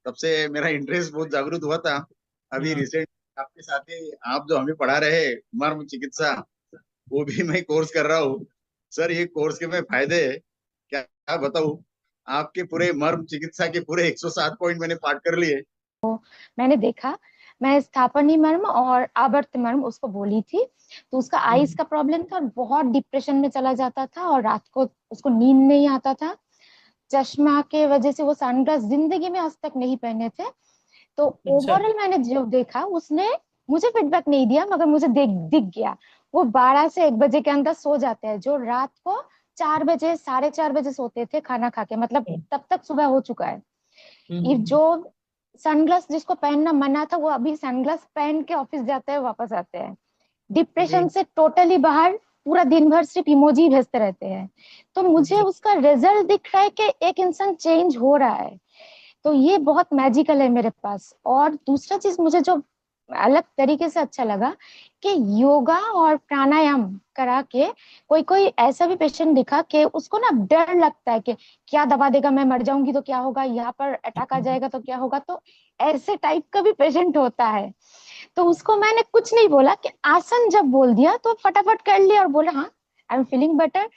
तब से मेरा इंटरेस्ट बहुत जागरूक हुआ था। अभी रिसेंट आपके साथ ही आप जो हमें पढ़ा रहे मर्म चिकित्सा, वो भी मैं कोर्स कर रहा हूँ। सर ये कोर्स के मैं फायदे क्या क्या बताऊँ। आपके पूरे मर्म चिकित्सा के पूरे 107 पॉइंट मैंने पाठ कर लिए। मैंने देखा, मैं स्थापनी मर्म और आवर्त मर्म उसको बोली थी, तो उसका आईज का प्रॉब्लम था और बहुत डिप्रेशन में चला जाता था और रात को उसको नींद नहीं आता था। चश्मा के वजह से वो सनग्लास जिंदगी में आज तक नहीं पहने थे। तो ओवरऑल मैंने जो देखा, उसने मुझे फीडबैक नहीं दिया मगर मुझे दिख गया। वो 12 से 1 बजे के अंदर सो जाते हैं, जो रात को 4 बजे 4:30 बजे सोते थे खाना खा के, मतलब तब तक सुबह हो चुका है। ये जो सनग्लास जिसको पहनना मना था, वो अभी सनग्लास पहन के ऑफिस जाते हैं, वापस आते हैं डिप्रेशन से टोटली बाहर। पूरा दिन भर सिर्फ इमोजी भेजते रहते हैं। तो मुझे उसका रिजल्ट दिख रहा है कि एक इंसान चेंज हो रहा है। तो ये बहुत मैजिकल है मेरे पास। और दूसरा चीज मुझे जो अलग तरीके से अच्छा लगा कि योगा और प्राणायाम करा के कोई कोई ऐसा भी पेशेंट दिखा कि उसको ना डर लगता है कि क्या दबा देगा, मैं मर जाऊंगी तो क्या होगा, यहाँ पर अटैक आ जाएगा तो क्या होगा। तो ऐसे टाइप का भी पेशेंट होता है। तो उसको मैंने कुछ नहीं बोला कि आसन जब बोल दिया तो फटाफट कर लिया और बोला हाँ आई एम फीलिंग बेटर।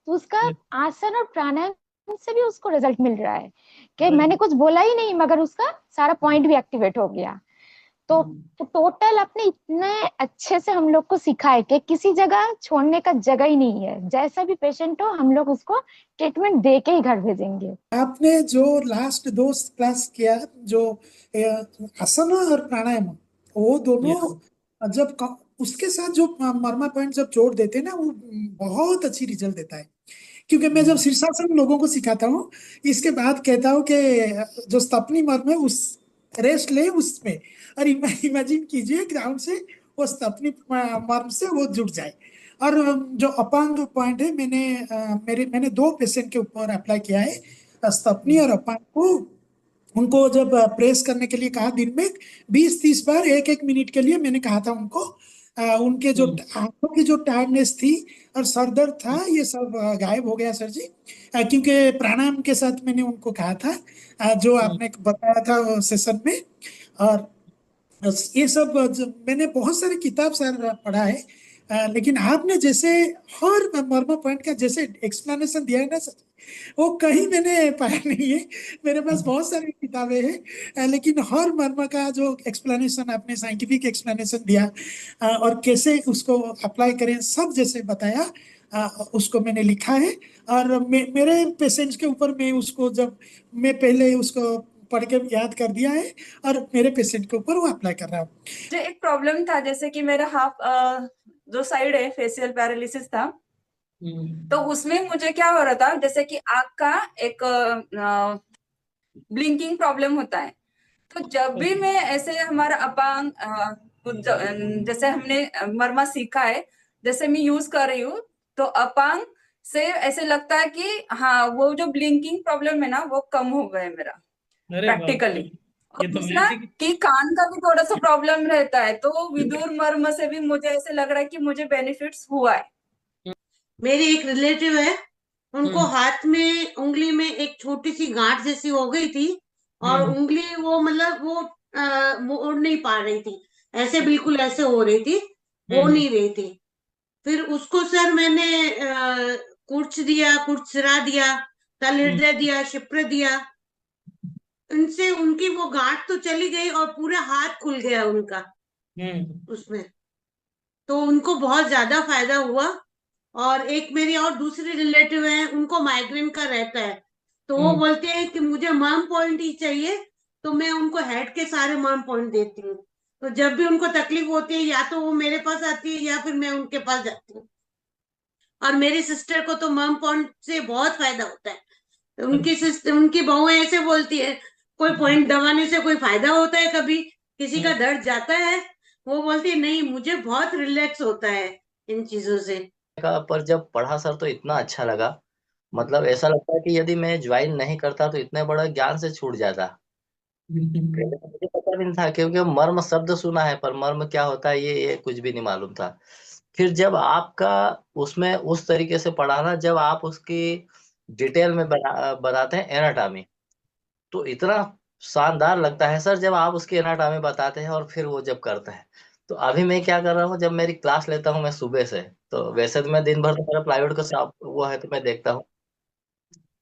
तो उसका आसन और प्राणायाम से भी उसको रिजल्ट मिल रहा है कि मैंने कुछ बोला ही नहीं मगर उसका सारा पॉइंट भी एक्टिवेट हो गया। तो टोटल अपने इतने अच्छे से हम लोग को सिखा है कि किसी जगह छोड़ने का जगह ही नहीं है, जैसा भी पेशेंट हो हम लोग उसको ट्रीटमेंट दे के ही घर भेजेंगे। आपने जो लास्ट 2 क्लास किया, जो आसन और प्राणायाम, वो दोनों जब उसके साथ जो मर्मा पॉइंट जब जोड़ देते हैं ना, वो बहुत अच्छी रिजल्ट देता है। क्योंकि मैं जब शीर्षासन लोगों को सिखाता हूँ, इसके बाद कहता हूँ कि जो स्तपनी मर्म है उस रेस्ट ले उसमें, और इमेजिन कीजिए ग्राउंड से वो स्तपनी मर्म से वो जुड़ जाए। और जो अपांग पॉइंट है, मैंने 2 पेशेंट के ऊपर अप्लाई किया है, स्तपनी और अपांग को। उनको जब प्रेस करने के लिए कहा, दिन में 20-30 बार 1-1 मिनट के लिए मैंने कहा था उनको, उनके जो आंखों की जो टायर्डनेस थी और सर दर्द था, ये सब गायब हो गया सर जी। क्योंकि प्राणायाम के साथ मैंने उनको कहा था, जो आपने बताया था सेशन में। और ये सब मैंने बहुत सारी किताब सर पढ़ा है, लेकिन आपने जैसे हर मर्म पॉइंट का जैसे एक्सप्लेनेशन दिया है ना सर, वो कहीं मैंने पाया नहीं है। मेरे पास बहुत सारी किताबें हैं, लेकिन हर मर्म का जो एक्सप्लेनेशन आपने साइंटिफिक एक्सप्लेनेशन दिया, और कैसे उसको अप्लाई करें सब जैसे बताया, उसको मैंने लिखा है। और मेरे पेशेंट्स के ऊपर मैं उसको जब मैं पहले उसको पढ़ के याद कर दिया है और मेरे पेशेंट के ऊपर वो अप्लाई कर रहा हूँ। मुझे एक प्रॉब्लम था, जैसे कि मेरा हाफ जो साइड है फेशियल पैरालिसिस था, तो उसमें मुझे क्या हो रहा था, जैसे कि आँख का एक ब्लिंकिंग प्रॉब्लम होता है। तो जब भी मैं ऐसे हमारा अपांग जैसे हमने मर्मा सीखा है, जैसे मैं यूज कर रही हूँ, तो अपांग से ऐसे लगता है कि हाँ वो जो ब्लिंकिंग प्रॉब्लम है ना वो कम हो गया है मेरा अरे बाप रे, प्रैक्टिकली। और ये तो दूसरा मैजिक। कि कान का भी थोड़ा सा प्रॉब्लम रहता है, तो विदुर मर्म से भी मुझे ऐसे लग रहा है कि मुझे बेनिफिट्स हुआ है। मेरी एक रिलेटिव है, उनको हाथ में उंगली में एक छोटी सी गांठ जैसी हो गई थी और उंगली वो मतलब वो मोड़ नहीं पा रही थी, ऐसे बिल्कुल ऐसे हो रही थी, हो नहीं रही थी। फिर उसको सर मैंने कुर्च दिया, कुर्च सिरा दिया, तल हृदय दिया, शिप्र दिया, उनसे उनकी वो गांठ तो चली गई और पूरा हाथ खुल गया उनका उसमें, तो उनको बहुत ज्यादा फायदा हुआ। और एक मेरी और दूसरी रिलेटिव है, उनको माइग्रेन का रहता है, तो वो बोलते हैं कि मुझे मर्म पॉइंट ही चाहिए, तो मैं उनको हेड के सारे मर्म पॉइंट देती हूँ। तो जब भी उनको तकलीफ होती है या तो वो मेरे पास आती है या फिर मैं उनके पास जाती हूँ। और मेरी सिस्टर को तो मर्म पॉइंट से बहुत फायदा होता है। तो उनकी सिस्टर, उनकी बहुएं ऐसे बोलती है, कोई पॉइंट दबाने से कोई फायदा होता है, कभी किसी का दर्द जाता है? वो बोलती है नहीं, मुझे बहुत रिलैक्स होता है इन चीजों से। पर जब पढ़ा सर तो इतना अच्छा लगा, मतलब ऐसा लगता है कि यदि मैं ज्वाइन नहीं करता तो इतने बड़ा ज्ञान से छूट जाता। पहले तो मुझे पता भी नहीं था, क्योंकि मर्म शब्द सुना है पर मर्म क्या होता है ये कुछ भी नहीं मालूम था। फिर जब आपका उसमें उस तरीके से पढ़ाना, जब आप उसकी डिटेल में बताते हैं एनाटॉमी, तो इतना शानदार लगता है सर जब आप उसकी एनाटॉमी बताते हैं और फिर वो जब करते हैं। तो अभी मैं क्या कर रहा हूँ, जब मेरी क्लास लेता हूँ मैं सुबह से, तो वैसे तो मैं दिन भर तो मेरा प्राइवेट का शॉप वो है तो मैं देखता हूँ,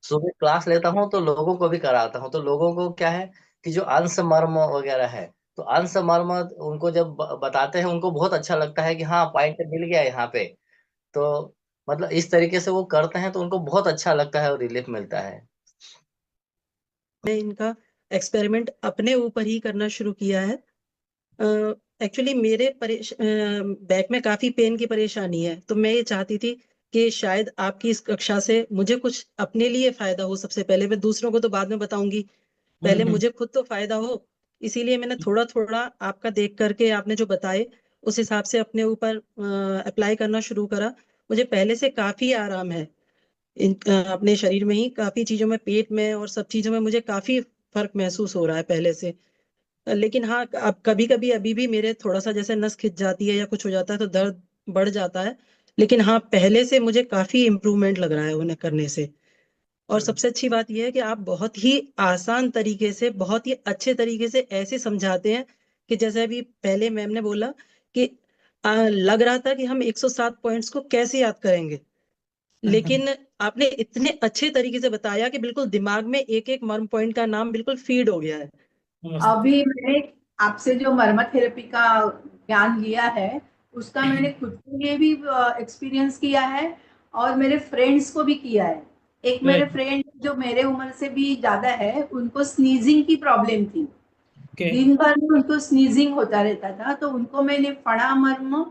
सुबह क्लास लेता हूँ तो लोगों को भी कराता हूँ। तो लोगों को क्या है कि जो अंश मर्म वगैरह है, तो अंश मर्म उनको जब बताते हैं उनको बहुत अच्छा लगता है कि हाँ पॉइंट मिल गया यहाँ पे। तो मतलब इस तरीके से वो करते हैं तो उनको बहुत अच्छा लगता है और रिलीफ मिलता है। मैं इनका एक्सपेरिमेंट अपने ऊपर ही करना शुरू किया है। एक्चुअली मेरे बैक में काफी पेन की परेशानी है, तो मैं ये चाहती थी कि शायद आपकी इस कक्षा से मुझे कुछ अपने लिए फायदा हो। सबसे पहले मैं दूसरों को तो बाद में बताऊंगी, पहले मुझे खुद तो फायदा हो, इसीलिए मैंने थोड़ा थोड़ा आपका देख करके आपने जो बताए उस हिसाब से अपने ऊपर अप्लाई करना शुरू करा। मुझे पहले से काफी आराम है अपने शरीर में ही, काफी चीजों में, पेट में और सब चीजों में मुझे काफी फर्क महसूस हो रहा है पहले से। लेकिन हाँ, अब कभी कभी अभी भी मेरे थोड़ा सा जैसे नस खिंच जाती है या कुछ हो जाता है तो दर्द बढ़ जाता है, लेकिन हाँ पहले से मुझे काफी इम्प्रूवमेंट लग रहा है उन्हें करने से। और सबसे अच्छी बात यह है कि आप बहुत ही आसान तरीके से, बहुत ही अच्छे तरीके से ऐसे समझाते हैं कि जैसे अभी पहले मैम ने बोला कि लग रहा था कि हम 107 पॉइंट्स को कैसे याद करेंगे, लेकिन आपने इतने अच्छे तरीके से बताया कि बिल्कुल दिमाग में एक एक मर्म पॉइंट का नाम बिल्कुल फीड हो गया है। अभी मैंने आपसे जो मर्मा थेरेपी का ज्ञान लिया है उसका मैंने खुद के लिए भी एक्सपीरियंस किया है और मेरे फ्रेंड्स को भी किया है। एक मेरे फ्रेंड जो मेरे उम्र से भी ज्यादा है, उनको स्नीजिंग की प्रॉब्लम थी। दिन भर में उनको स्नीजिंग होता रहता था, तो उनको मैंने फणा मर्म,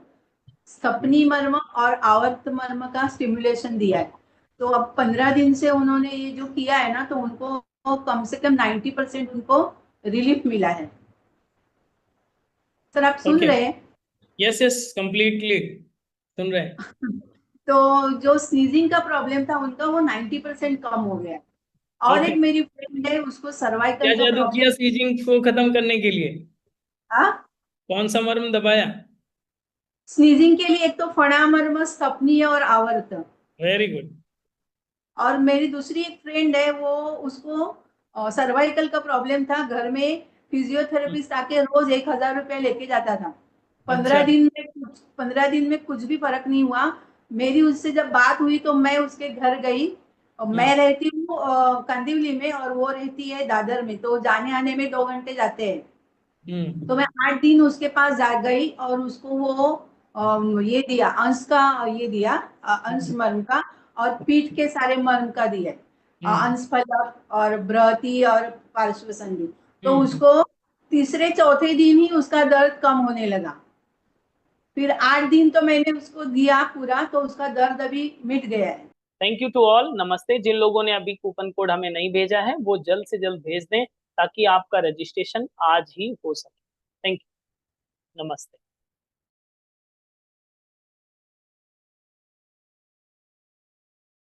सपनी मर्म और आवर्त मर्म का स्टिमुलेशन दिया है। तो अब 15 दिन से उन्होंने ये जो किया है ना, तो उनको कम से कम 90% उनको रिलीफ मिला है। सर आप सुन रहे हैं? यस यस, कंप्लीटली सुन रहे हैं। तो जो स्नीजिंग का प्रॉब्लम था उनका वो 90% कम हो गया है। और एक मेरी फ्रेंड है, उसको क्या सर्वाइकल का जादू किया प्रॉब्लम। स्नीजिंग को खत्म करने के लिए? हाँ, कौन सा मर्म दबाया? स्नीजिंग के लिए एक तो फणा मर्म, स्थपनीय और आवर्त। Very good. और मेरी दूसरी एक फ्रेंड है, वो उसको सर्वाइकल का प्रॉब्लम था, घर में फिजियोथेरेपिस्ट आके रोज 1,000 रुपया लेके जाता था। 15 दिन में कुछ भी फर्क नहीं हुआ। मेरी उससे जब बात हुई तो मैं उसके घर गई, और मैं रहती हूँ कांदिवली में और वो रहती है दादर में, तो जाने आने में 2 घंटे जाते हैं। तो मैं 8 दिन उसके पास जा गई और उसको वो ये दिया, अंश का ये दिया, अंश मर्म का और पीठ के सारे मर्म का दिया। अंशफलक और बृहति और पार्श्व संधि। तो उसको तीसरे चौथे दिन ही उसका दर्द कम होने लगा। फिर 8 दिन तो मैंने उसको दिया पूरा, तो उसका दर्द अभी मिट गया है। Thank you to all. नमस्ते। जिन लोगों ने अभी कूपन कोड हमें नहीं भेजा है वो जल्द से जल्द भेज दें ताकि आपका रजिस्ट्रेशन आज ही हो सके। Thank you. नमस्ते।